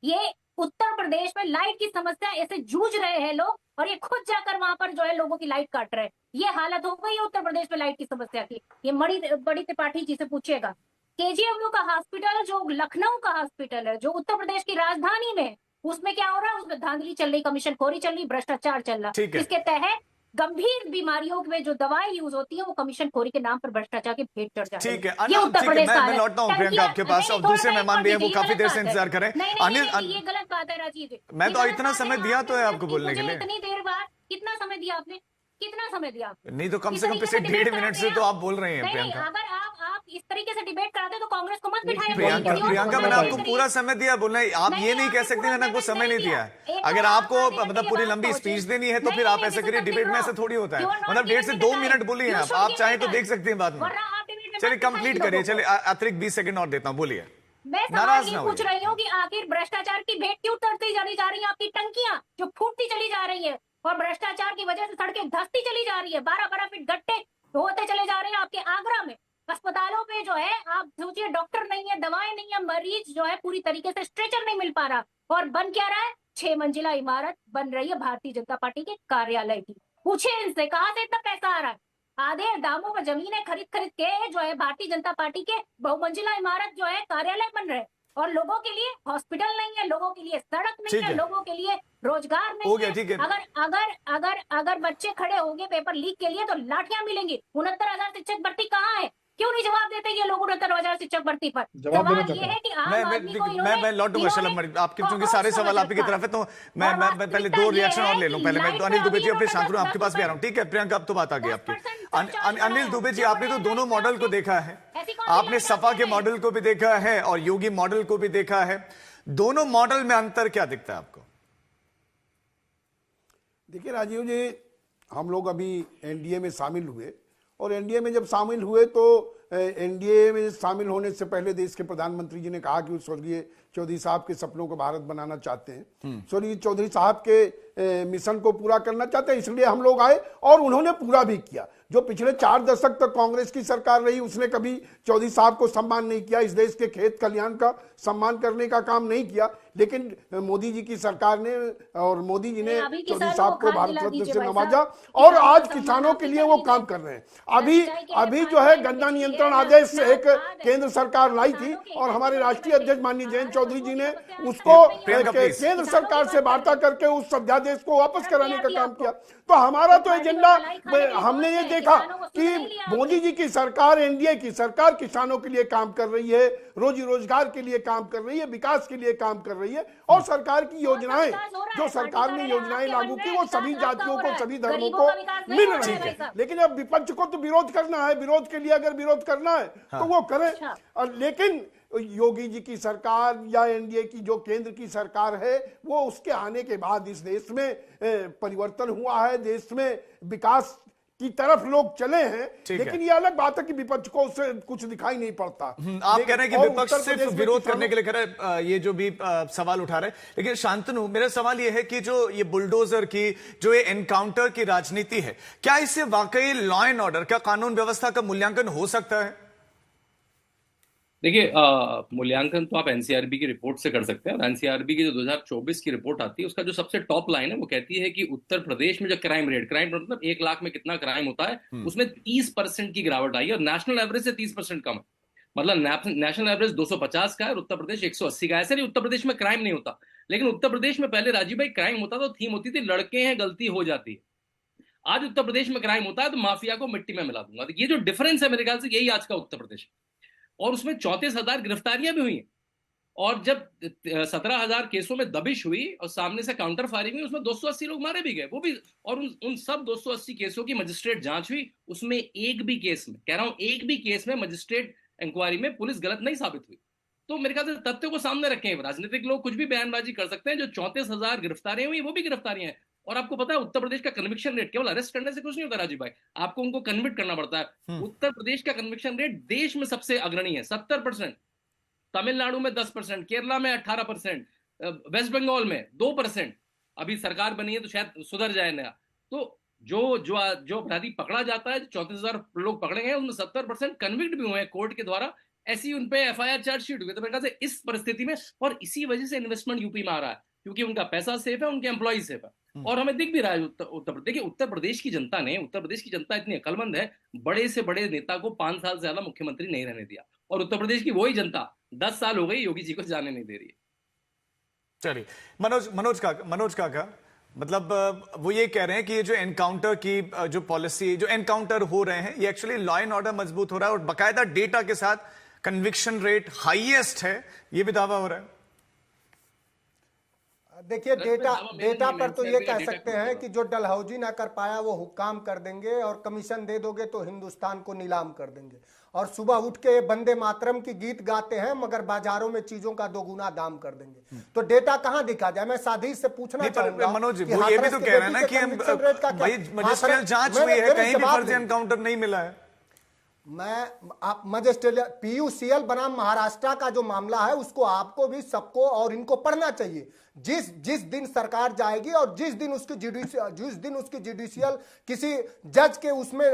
ये उत्तर प्रदेश में लाइट की समस्या ऐसे जूझ रहे हैं लोग और ये खुद जाकर वहां पर जो है लोगों की लाइट काट रहे हैं। ये हालत हो गई है उत्तर प्रदेश में लाइट की समस्या की। ये बड़ी त्रिपाठी जी से पूछिएगा। केजीएमयू का हॉस्पिटल जो लखनऊ का हॉस्पिटल है, जो उत्तर प्रदेश की राजधानी में, उसमें क्या हो रहा है? उसमें धांधली चल रही, कमीशनखोरी चल रही, भ्रष्टाचार चल रहा। इसके तहत गंभीर बीमारियों में जो दवाएं यूज होती है वो कमीशनखोरी के नाम पर भ्रष्टाचार के भेंट चढ़ जाती है। ठीक है, मैं लौटता हूँ प्रियंका आपके पास, और दूसरे मेहमान भी है, वो काफी देर से इंतजार करें। अनिल, ये गलत बात है राजीव जी। मैं तो इतना समय दिया तो है आपको बोलने के लिए। इतनी देर बाद कितना समय दिया आपने? नहीं तो कम से कम पिछले 1.5 मिनट से तो आप बोल रहे हैं प्रियंका। अगर आप इस तरीके से डिबेट कराते तो कांग्रेस को मत बिठाया। प्रियंका, मैंने आपको पूरा समय दिया बोलना, आप ये नहीं कह सकते मैंने आपको समय नहीं दिया है। अगर आपको मतलब पूरी लंबी स्पीच देनी है तो फिर आप ऐसे करिए। डिबेट में ऐसे थोड़ी होता है, मतलब 1.5 से 2 मिनट बोलिए आप चाहें तो देख सकते हैं बाद में। चलिए कंप्लीट करिए, चलिए अतिरिक्त 20 सेकंड और देता हूँ, बोलिए। मैं सवाल ये पूछ रही हूँ कि आखिर भ्रष्टाचार की भेंट क्यों उतरती जा रही है? आपकी टंकियां जो फूटती चली जा रही है और भ्रष्टाचार की वजह से सड़कें धंसती चली जा रही है। 12-12 फीट गड्ढे होते चले जा रहे हैं आपके आगरा में। अस्पतालों पे जो है आप सोचिए, डॉक्टर नहीं है, दवाएं नहीं है, मरीज जो है पूरी तरीके से स्ट्रेचर नहीं मिल पा रहा। और बन क्या रहा है? 6 मंजिला इमारत बन रही है भारतीय जनता पार्टी के कार्यालय की। पूछिए इनसे कहां से इतना पैसा आ रहा है। आधे दामों में जमीनें खरीद के जो है भारतीय जनता पार्टी के बहुमंजिला इमारत जो है कार्यालय बन रहे हैं। और लोगों के लिए हॉस्पिटल नहीं है, लोगों के लिए सड़क नहीं है, लोगों के लिए रोजगार नहीं है। अगर बच्चे खड़े होंगे पेपर लीक के लिए तो लाठियां मिलेंगी। 69,000 शिक्षक भर्ती कहाँ है? क्यों नहीं जवाब देते ये लोग 69,000 शिक्षक भर्ती पर? सवाल ये है कि मैं लौटूंगा शलभ, आपके क्योंकि सारे सवाल आपकी तरफ है, तो मैं पहले 2 रिएक्शन और ले लूं। पहले मैं तो अनिल दुबे जी अपने शांत रहो, आपके पास भी आ रहा हूं। ठीक है प्रियंका, अब तो बात आ गई आपकी। अनिल दुबे जी, आपने तो दोनों मॉडल को देखा है, आपने सपा के मॉडल को भी देखा है और योगी मॉडल को भी देखा है। दोनों मॉडल में अंतर क्या दिखता है आपको? देखिए राजीव जी, हम लोग अभी एनडीए में शामिल हुए और एनडीए में जब शामिल हुए तो एनडीए में शामिल होने से पहले देश के प्रधानमंत्री जी ने कहा कि स्वर्गीय चौधरी साहब के सपनों को भारत बनाना चाहते हैं, स्वर्गीय चौधरी साहब के मिशन को पूरा करना चाहते हैं, इसलिए हम लोग आए और उन्होंने पूरा भी किया। जो पिछले 4 दशक तक कांग्रेस की सरकार रही उसने कभी चौधरी साहब को सम्मान नहीं किया, इस देश के खेत कल्याण का सम्मान करने का काम नहीं किया, लेकिन मोदी जी की सरकार ने और मोदी जी ने चौधरी साहब को भारत रत्न से नवाजा और आज किसानों के लिए वो काम कर रहे हैं। अभी जो है गन्ना नियंत्रण आदेश एक केंद्र सरकार लाई थी और हमारे राष्ट्रीय अध्यक्ष माननीय जयंत चौधरी जी ने उसको केंद्र सरकार से वार्ता करके उस अध्यादेश को वापस कराने का काम किया। तो हमारा तो एजेंडा, हमने ये देखा कि मोदी जी की सरकार, एनडीए की सरकार किसानों के लिए काम कर रही है, रोजी रोजगार के लिए काम कर रही है, विकास के लिए काम कर रही है और सरकार की योजनाएं, जो सरकार ने योजनाएं लागू की वो सभी जातियों को, सभी धर्मों को मिल रही है। लेकिन अब विपक्ष को तो विरोध करना है, विरोध के लिए अगर विरोध करना है तो वो करें। लेकिन योगी जी की सरकार या एनडीए की जो केंद्र की सरकार है वो उसके आने के बाद इस देश में परिवर्तन हुआ है, देश में विकास की तरफ लोग चले हैं। लेकिन ये अलग बात है कि विपक्ष को उससे कुछ दिखाई नहीं पड़ता। आप कह रहे हैं कि विपक्ष सिर्फ विरोध करने के लिए कह रहे हैं, ये जो भी सवाल उठा रहे हैं। लेकिन शांतनु, मेरा सवाल ये है कि जो ये बुलडोजर की, जो ये एनकाउंटर की राजनीति है, क्या इससे वाकई लॉ एंड ऑर्डर, क्या कानून व्यवस्था का मूल्यांकन हो सकता है? देखिए, मूल्यांकन तो आप एनसीआरबी की रिपोर्ट से कर सकते हैं और एनसीआरबी की जो 2024 की रिपोर्ट आती है उसका जो सबसे टॉप लाइन है वो कहती है कि उत्तर प्रदेश में जो क्राइम मतलब 1 लाख में कितना क्राइम होता है उसमें 30% की गिरावट आई है और नेशनल एवरेज से 30% कम है। मतलब नेशनल एवरेज 250 का है और उत्तर प्रदेश 180 का है। ऐसे नहीं उत्तर प्रदेश में क्राइम नहीं होता, लेकिन उत्तर प्रदेश में पहले राजीव भाई क्राइम होता तो थीम होती थी लड़के हैं गलती हो जाती है। आज उत्तर प्रदेश में क्राइम होता है तो माफिया को मिट्टी में मिला दूंगा। तो ये जो डिफरेंस है मेरे ख्याल से यही आज का उत्तर प्रदेश, और उसमें 34,000 गिरफ्तारियां भी हुई हैं। और जब 17,000 केसों में दबिश हुई और सामने से काउंटर फायरिंग हुई, उसमें 280 लोग मारे भी गए, वो भी। और उन सब 280 केसों की मजिस्ट्रेट जांच हुई, उसमें एक भी केस में, कह रहा हूं एक भी केस में मजिस्ट्रेट इंक्वायरी में पुलिस गलत नहीं साबित हुई। तो मेरे ख्याल से तथ्य को सामने रखें। राजनीतिक लोग कुछ भी बयानबाजी कर सकते हैं, जो 34,000 गिरफ्तारियां हुई वो भी गिरफ्तारियां हैं। और आपको पता है उत्तर प्रदेश का कन्विक्शन रेट केवल अरेस्ट करने से कुछ नहीं होता राजीव भाई, आपको उनको कन्विक्ट करना पड़ता है। उत्तर प्रदेश का कन्विक्शन रेट देश में सबसे अग्रणी है, 70%, तमिलनाडु में 10%, केरला में 18%, वेस्ट बंगाल में 2%। अभी सरकार बनी है तो शायद सुधर जाए नया। तो जो अपराधी पकड़ा जाता है, 34,000 लोग पकड़े गए उनमें 70% कन्विक्ट भी हुए हैं कोर्ट के द्वारा, ऐसी उन पे एफआईआर चार्जशीट हुई। तो मेरे ख्याल से इस परिस्थिति में, और इसी वजह से इन्वेस्टमेंट यूपी में आ रहा है क्योंकि उनका पैसा सेफ है, उनके एम्प्लॉय सेफ है। और हमें दिख भी रहा है उत्तर प्रदेश की जनता इतनी अक्लमंद है, बड़े से बड़े नेता को 5 साल से ज्यादा मुख्यमंत्री नहीं रहने दिया, और उत्तर प्रदेश की वही जनता 10 साल हो गई योगी जी को जाने नहीं दे रही है। चलिए मनोज काका, मतलब वो ये कह रहे हैं कि ये जो एनकाउंटर की जो पॉलिसी, जो एनकाउंटर हो रहे हैं, ये एक्चुअली लॉ एंड ऑर्डर मजबूत हो रहा है और बाकायदा डेटा के साथ कन्विक्शन रेट हाईएस्ट है, ये भी दावा हो रहा है। देखिए, डेटा पर तो ये कह सकते हैं कि जो डलहौजी ना कर पाया वो हुक्काम कर देंगे, और कमीशन दे दोगे तो हिंदुस्तान को नीलाम कर देंगे। और सुबह उठ के वंदे मातरम की गीत गाते हैं मगर बाजारों में चीजों का 2 गुना दाम कर देंगे। तो डेटा कहां दिखा जाए? मैं साधी से पूछना चाहूंगा मनोज, वो ये भी तो कह रहे हैं ना कि मजिस्ट्रियल जांच हुई है, कहीं भी फर्जी एनकाउंटर नहीं मिला है। मजिस्ट्रियल PUCL बनाम महाराष्ट्र का जो मामला है उसको आपको भी, सबको और इनको पढ़ना चाहिए। जिस दिन सरकार जाएगी और जिस दिन उसकी जुडिशियल किसी जज के उसमें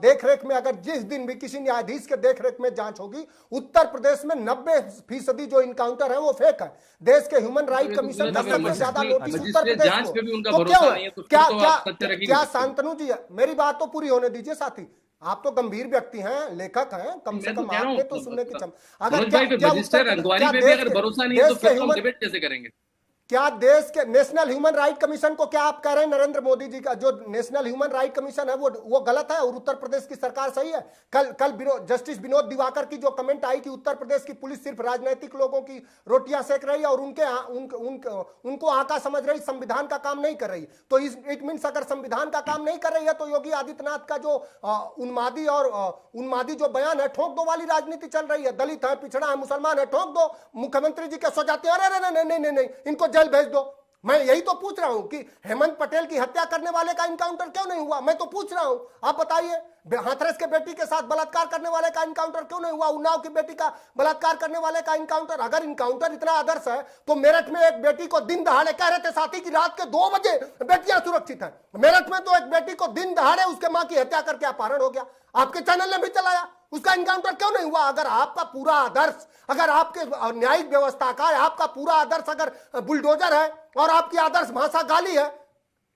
देखरेख में, अगर जिस दिन भी किसी न्यायाधीश के देखरेख में जांच होगी, उत्तर प्रदेश में 90% जो इनकाउंटर है वो फेक है। देश के ह्यूमन राइट कमीशन का सबसे ज्यादा नोटिस उत्तर प्रदेश को। क्या शांतनु जी, मेरी बात तो पूरी होने दीजिए साथी, आप तो गंभीर व्यक्ति हैं, लेखक हैं, कम से कम आपने तो सुनने की क्षमता। अगर क्या देश के नेशनल ह्यूमन राइट कमीशन को, क्या आप कह रहे हैं नरेंद्र मोदी जी का जो नेशनल ह्यूमन राइट कमीशन है वो गलत है और उत्तर प्रदेश की सरकार सही है? कल जस्टिस विनोद दिवाकर की जो कमेंट आई कि उत्तर प्रदेश की पुलिस सिर्फ राजनीतिक लोगों की रोटियां सेक रही है और उनको आका समझ रही, संविधान का काम नहीं कर रही। तो इट मीन्स अगर संविधान का काम नहीं कर रही है तो योगी आदित्यनाथ का जो उन्मादी जो बयान है, ठोक दो वाली राजनीति चल रही है, दलित है, पिछड़ा है, मुसलमान है, ठोक दो, मुख्यमंत्री जी के सो जाते हैं, अरे नहीं, इनको जेल भेज दो। मैं यही तो पूछ रहा हूं कि हेमंत पटेल की हत्या करने वाले का इनकाउंटर क्यों नहीं हुआ? मैं तो पूछ रहा हूं, आप बताइए। हाथरस के बेटी के साथ बलात्कार करने वाले का इनकाउंटर क्यों नहीं हुआ? उन्नाव की बेटी का बलात्कार करने वाले का इनकाउंटर। अगर इनकाउंटर इतना आदर्श है तो मेरठ में एक बेटी को दिन दहाड़े, कह रहे थे साथी की रात के 2 बजे बेटियां सुरक्षित है, मेरठ में तो एक बेटी को दिन दहाड़े उसके मां की हत्या करके अपहरण हो गया। आपके चैनल ने भी चलाया, उसका इनकाउंटर क्यों नहीं हुआ? अगर आपका पूरा आदर्श, अगर आपके न्यायिक व्यवस्था का आपका पूरा आदर्श अगर बुलडोजर है और आपकी आदर्श भाषा गाली है,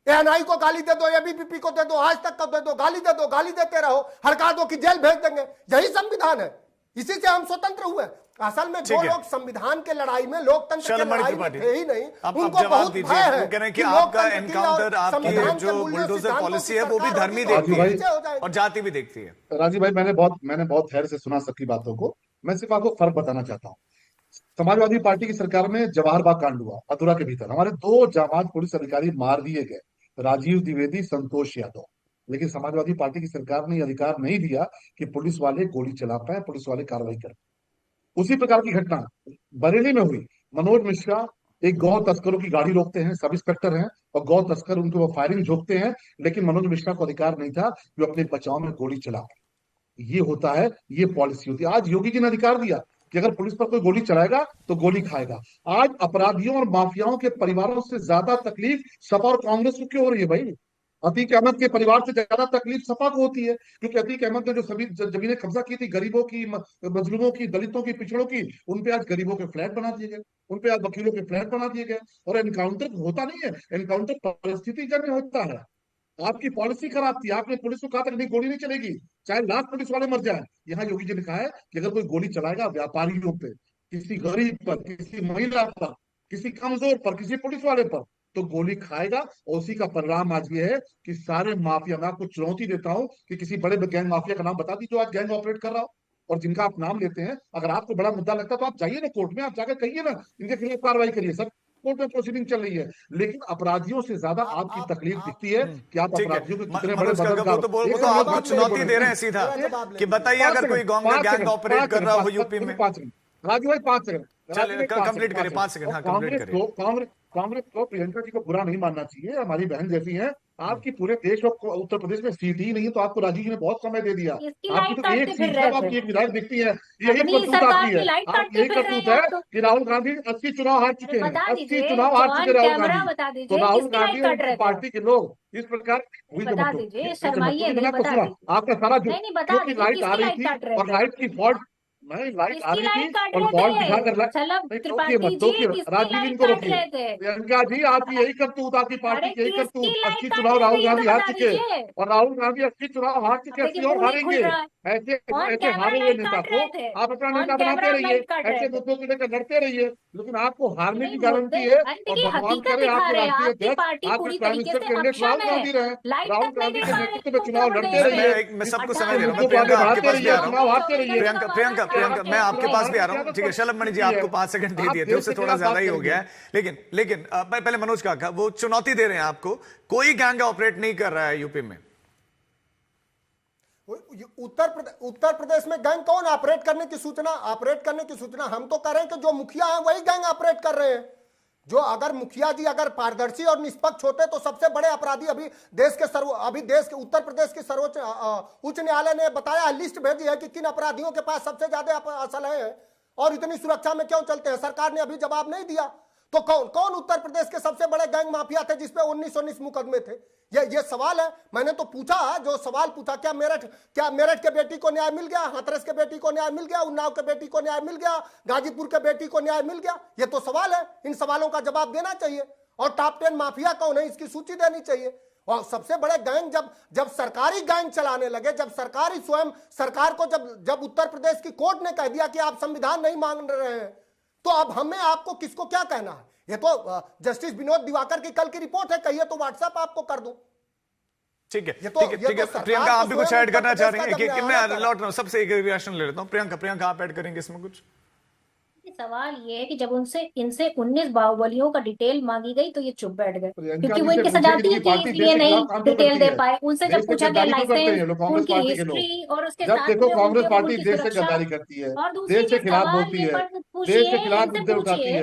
एएनआई को गाली दे दो, एबीवीपी को दे दो, आज तक को दे दो, गाली दे दो, गाली देते रहो, हड़का दो कि जेल भेज देंगे, यही संविधान है। इसी से हम स्वतंत्र हुए। असल में जो लोग संविधान के लड़ाई में, लोकतंत्र की लड़ाई में थे ही नहीं, उनको बहुत भय है कह रहे हैं कि आपका एनकाउंटर, आपकी जो बुलडोजर पॉलिसी है वो भी धर्मी देखती है और जाति भी देखती है। राजीव भाई, मैंने बहुत धैर्य से सुना सबकी बातों को। मैं सिर्फ आपको फर्क बताना चाहता हूँ। समाजवादी पार्टी की सरकार में जवाहर बाग कांड हुआ, मथुरा के भीतर हमारे 2 जाबाज पुलिस अधिकारी मार दिए गए, राजीव द्विवेदी, संतोष यादव। लेकिन समाजवादी पार्टी की सरकार ने अधिकार नहीं दिया कि पुलिस वाले गोली चला पाए, पुलिस वाले कार्रवाई कर। उसी प्रकार की घटना बरेली में हुई। मनोज मिश्रा एक गौ तस्करों की गाड़ी रोकते हैं, सब इंस्पेक्टर हैं, और गौ तस्कर उनको फायरिंग झोंकते हैं, लेकिन मनोज मिश्रा को अधिकार नहीं था कि अपने बचाव में गोली चला। ये होता है, ये पॉलिसी होती है। आज योगी जी ने अधिकार दिया कि अगर पुलिस पर कोई गोली चलाएगा तो गोली खाएगा। आज अपराधियों और माफियाओं के परिवारों से ज्यादा तकलीफ सपा और कांग्रेस को क्यों हो रही है भाई? अतीक अहमद के परिवार से ज्यादा तकलीफ सपा को होती है, क्योंकि अतीक अहमद ने जो सभी जमीनें कब्जा की थी, गरीबों की, मजलूमों की, दलितों की, पिछड़ों की, उनपे आज गरीबों के फ्लैट बना दिए गए, उनपे आज वकीलों के फ्लैट बना दिए गए। और एनकाउंटर होता नहीं है, एनकाउंटर परिस्थितिजन्य होता है। आपकी पॉलिसी खराब थी, आपने पुलिस को कहा था नहीं गोली नहीं चलेगी, चाहे लाख पुलिस वाले मर जाए। यहाँ योगी जी ने कहा है कि अगर कोई गोली चलाएगा व्यापारियों पे, किसी गरीब पर, किसी महिला पर, किसी कमजोर पर, किसी पुलिस वाले पर, तो गोली खाएगा। और उसी का परिणाम आज ये है कि सारे माफिया, मैं आपको चुनौती देता हूं कि किसी बड़े गैंग माफिया का नाम बता दीजिए जो आज गैंग ऑपरेट कर रहा हो और जिनका आप नाम लेते हैं। अगर आपको बड़ा मुद्दा लगता है तो आप जाइए ना कोर्ट में, आप जाकर कहिए ना, इनके खिलाफ कार्रवाई करिए। सब कोर्ट में प्रोसीडिंग चल रही है, लेकिन अपराधियों से ज्यादा आपकी तकलीफ दिखती है कि आप अपराधियों के कितने बड़े वो तो आपको चुनौती दे रहे हैं सीधा कि बताइए अगर कोई गैंग ऑपरेट कर रहा हो यूपी में। राजू भाई 5 सेकंड कंप्लीट करिए, 5 सेकंड। हाँ, कंप्लीट करिए। कांग्रेस को प्रियंका जी को बुरा नहीं मानना चाहिए, हमारी बहन जैसी हैं। आपकी पूरे देश और उत्तर प्रदेश में सीट ही नहीं है, तो आपको राजीव जी ने बहुत समय दे दिया। आपकी तो एक सीट है, आपकी एक विधायक दिखती है, यही करतूत आपकी है। आप यही करतूत है कि राहुल गांधी 80 चुनाव हार चुके हैं, 80 चुनाव हार चुके राहुल गांधी। तो राहुल गांधी और पार्टी के लोग इस प्रकार आपका सारा जो लाइट आ रही थी और लाइट की फॉल्ट, नहीं लाइट आ रही थी और बॉल दिखाकर राजीव इनको रोकिए। प्रियंका जी आपकी यही करतूत, आपकी पार्टी की यही करतूत। 80 चुनाव राहुल गांधी हार चुके और राहुल गांधी 80 चुनाव हार चुके, 80 और हारेंगे। ऐसे हारे हुए नेता को आप अपना नेता बनाते रहिए, ऐसे मुद्दों को लेकर लड़ते रहिए, लेकिन आपको हारने की गारंटी है। और भगवान करे आपके राष्ट्रीय अध्यक्ष, आपके prime minister candidate Rahul Gandhi रहे, राहुल गांधी के नेतृत्व में चुनाव लड़ते रहिए। मैं सबको समय दे रहा हूँ, चुनाव हारते रहिए। प्रियंका मैं आपके पास भी आ रहा हूँ, ठीक है। शलभ मणि जी आपको 5 सेकंड दे दिए थे, उससे थोड़ा ज्यादा ही हो गया है। लेकिन पहले मनोज का वो चुनौती दे रहे हैं आपको, कोई गैंग ऑपरेट नहीं कर रहा है यूपी में। उत्तर प्रदेश में गैंग कौन ऑपरेट करने की सूचना हम तो कर रहे हैं कि जो मुखिया है वही गैंग ऑपरेट कर रहे हैं। जो अगर मुखिया जी अगर पारदर्शी और निष्पक्ष होते तो सबसे बड़े अपराधी अभी देश के उत्तर प्रदेश के सर्वोच्च उच्च न्यायालय ने बताया है, लिस्ट भेजी है कि किन अपराधियों के पास सबसे ज्यादा असलहे हैं और इतनी सुरक्षा में क्यों चलते हैं। सरकार ने अभी जवाब नहीं दिया। तो कौन उत्तर प्रदेश के सबसे बड़े गैंग माफिया थे जिसपे 19 मुकदमे थे? ये सवाल है। मैंने तो पूछा, जो सवाल पूछा, क्या मेरठ के बेटी को न्याय मिल गया, हाथरस के बेटी को न्याय मिल गया, उन्नाव के बेटी को न्याय मिल गया, गाजीपुर के बेटी को न्याय मिल गया? ये तो सवाल है, इन सवालों का जवाब देना चाहिए। और टॉप 10 माफिया कौन है इसकी सूची देनी चाहिए। और सबसे बड़े गैंग जब सरकारी गैंग चलाने लगे, जब सरकारी स्वयं सरकार को जब उत्तर प्रदेश की कोर्ट ने कह दिया कि आप संविधान नहीं मान रहे हैं, तो अब हमें आपको किसको क्या कहना है? ये तो जस्टिस विनोद दिवाकर की कल की रिपोर्ट है, कहिए तो व्हाट्सएप आपको कर दूं। ठीक है। प्रियंका आप भी कुछ ऐड करना चाह रही हैं कि मैं लौट रहा हूं, सबसे एक रिएक्शन ले लेता हूं। प्रियंका आप ऐड करेंगे इसमें कुछ? सवाल ये है कि जब इनसे 19 बाहुबलियों का डिटेल मांगी गई तो ये चुप बैठ गए, क्योंकि वो इनकी सजाती थी इसलिए नहीं डिटेल दे पाए। उनसे जब पूछा गया लाइसेंस, उनकी हिस्ट्री और उसके साथ देखो कांग्रेस पार्टी देश से गद्दारी करती है, देश के खिलाफ बोलती है, देश के खिलाफ मुद्दे उठाती है।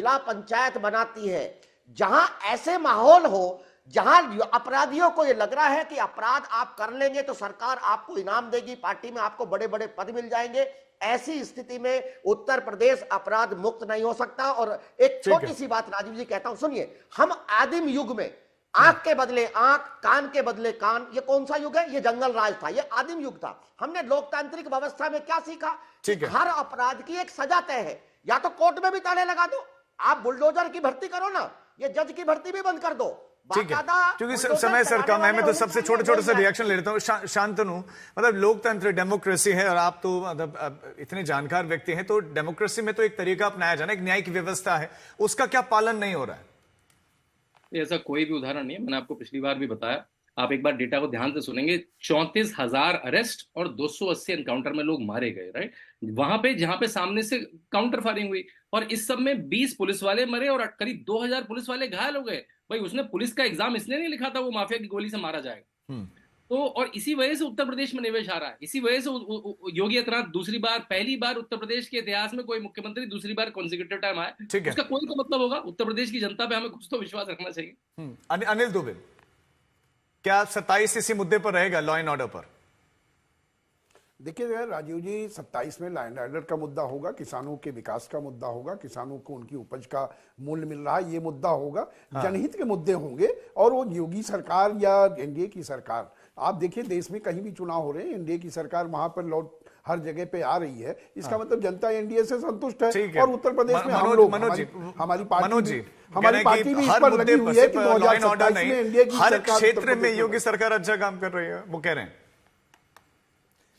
जिला पंचायत बनाती है, जहां ऐसे माहौल हो, जहां अपराधियों को ये लग रहा है कि अपराध आप कर लेंगे तो सरकार आपको इनाम देगी, पार्टी में आपको बड़े बड़े पद मिल जाएंगे, ऐसी स्थिति में उत्तर प्रदेश अपराध मुक्त नहीं हो सकता। और एक छोटी सी बात राजीव जी कहता हूं, सुनिए, हम आदिम युग में आंख के बदले आंख, कान के बदले कान, ये कौन सा युग है? ये जंगल राज था, ये आदिम युग था। हमने लोकतांत्रिक व्यवस्था में क्या सीखा? हर अपराध की एक सजा तय है, या तो कोर्ट में भी ताले लगा दो, आप बुलडोजर की भर्ती करो ना, ये जज की भर्ती भी बंद कर दो। ठीक है, क्योंकि समय सर कम है, मैं तो सबसे छोटे छोटे से रिएक्शन ले लेता हूँ। शांतनु, मतलब लोकतंत्र डेमोक्रेसी है और आप तो मतलब इतने जानकार व्यक्ति हैं, तो डेमोक्रेसी में तो एक तरीका अपनाया जाना, एक न्यायिक व्यवस्था है, उसका क्या पालन नहीं हो रहा है? ऐसा कोई भी उदाहरण नहीं है, मैंने आपको पिछली बार भी बताया, आप एक बार डेटा को ध्यान से सुनेंगे, 34,000 अरेस्ट और 280 एनकाउंटर में लोग मारे गए, राइट? वहां पे जहां पे सामने से काउंटर फायरिंग हुई, और इस सब में 20 पुलिस वाले मरे और करीब 2000 पुलिस वाले घायल हो गए। भाई उसने पुलिस का एग्जाम इसलिए नहीं लिखा था वो माफिया की गोली से मारा जाएगा। तो और इसी वजह से उत्तर प्रदेश में निवेश आ रहा है, इसी वजह से योगी आदित्यनाथ दूसरी बार, पहली बार उत्तर प्रदेश के इतिहास में कोई मुख्यमंत्री दूसरी बार कॉन्सिक्यूटिव टाइम आया। उसका कोई तो मतलब होगा, उत्तर प्रदेश की जनता पे हमें कुछ तो विश्वास रखना चाहिए। अनिल दुबे, क्या 27 इसी मुद्दे पर रहेगा, लॉ एंड ऑर्डर पर? देखिए राजीव जी, 27 में लॉ एंड ऑर्डर का मुद्दा होगा, किसानों के विकास का मुद्दा होगा, किसानों को उनकी उपज का मूल्य मिल रहा है ये मुद्दा होगा, जनहित के मुद्दे होंगे। और वो योगी सरकार या एनडीए की सरकार, आप देखिए देश में कहीं भी चुनाव हो रहे हैं, एनडीए की सरकार वहां पर लौट हर जगह पे आ रही है, इसका मतलब जनता एनडीए से संतुष्ट है। और उत्तर प्रदेश में हम लोग, हमारी पार्टी भी इस पर लगी हुई है कि 2027 में एनडीए की हर क्षेत्र में योगी सरकार अच्छा काम कर रही है, वो कह रहे हैं।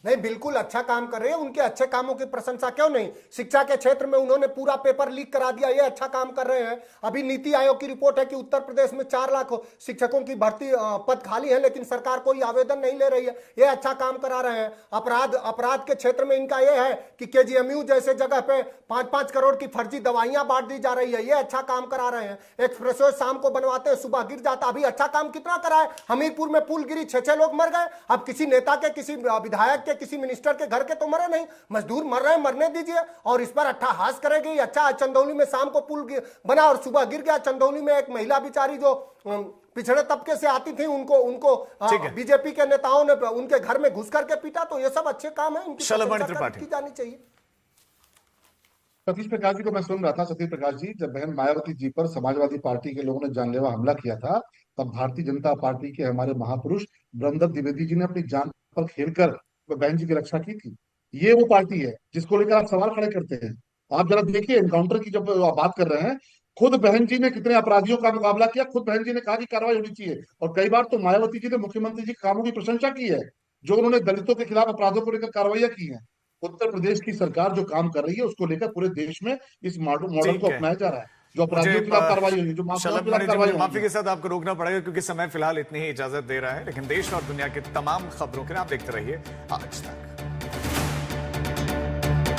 नहीं, बिल्कुल अच्छा काम कर रहे हैं, उनके अच्छे कामों की प्रशंसा क्यों नहीं। शिक्षा के क्षेत्र में उन्होंने पूरा पेपर लीक करा दिया, ये अच्छा काम कर रहे हैं। अभी नीति आयोग की रिपोर्ट है कि उत्तर प्रदेश में 4 लाख शिक्षकों की भर्ती पद खाली है, लेकिन सरकार कोई आवेदन नहीं ले रही है, ये अच्छा काम करा रहे हैं। अपराध के क्षेत्र में इनका यह है कि केजीएमयू जैसे जगह पे 5-5 करोड़ की फर्जी दवाइयां बांट दी जा रही है, ये अच्छा काम करा रहे हैं। एक्सप्रेसवे शाम को बनवाते हैं, सुबह गिर जाता, अभी अच्छा काम कितना करा है। हमीरपुर में पुल गिरी, 6 लोग मर गए। अब किसी नेता के, किसी विधायक के, किसी मिनिस्टर के घर के तो मरे नहीं, मजदूर मर रहे हैं, मरने दीजिए। और इस पर अट्ठाहास करेगी। अच्छा, चंदौली में शाम को पुल बना और सुबह गिर गया। चंदौली में एक महिला बेचारी जो पिछड़े तबके से आती थी, उनको बीजेपी के नेताओं ने उनके घर में घुस करके पीटा। तो ये सब अच्छे काम है, इनकी प्रशंसा की जानी चाहिए। सतीश प्रकाश जी को मैं सुन रहा था। सतीश प्रकाश जी, जब बहन मायावती जी पर समाजवादी पार्टी के लोगों ने जानलेवा हमला किया था, तब भारतीय जनता पार्टी के हमारे महापुरुष ब्रह्मदत्त द्विवेदी जी ने अपनी जान पर खेलकर बहन जी की रक्षा की थी। ये वो पार्टी है जिसको लेकर आप सवाल खड़े करते हैं। आप जरा देखिए, एनकाउंटर की जब आप बात कर रहे हैं, खुद बहन जी ने कितने अपराधियों का मुकाबला किया, खुद बहन जी ने कहा कि कार्रवाई होनी चाहिए। और कई बार तो मायावती जी ने मुख्यमंत्री जी के कामों की प्रशंसा की है, जो उन्होंने दलितों के खिलाफ अपराधों को लेकर कार्रवाई की है। उत्तर प्रदेश की सरकार जो काम कर रही है, उसको लेकर पूरे देश में इस मॉडल को अपनाया जा रहा है। जो अपराधियों के खिलाफ कार्रवाई होगी, जो माफी के साथ आपको रोकना पड़ेगा क्योंकि समय फिलहाल इतनी ही इजाजत दे रहा है। लेकिन देश और दुनिया की तमाम खबरों के लिए आप देखते रहिए आज तक।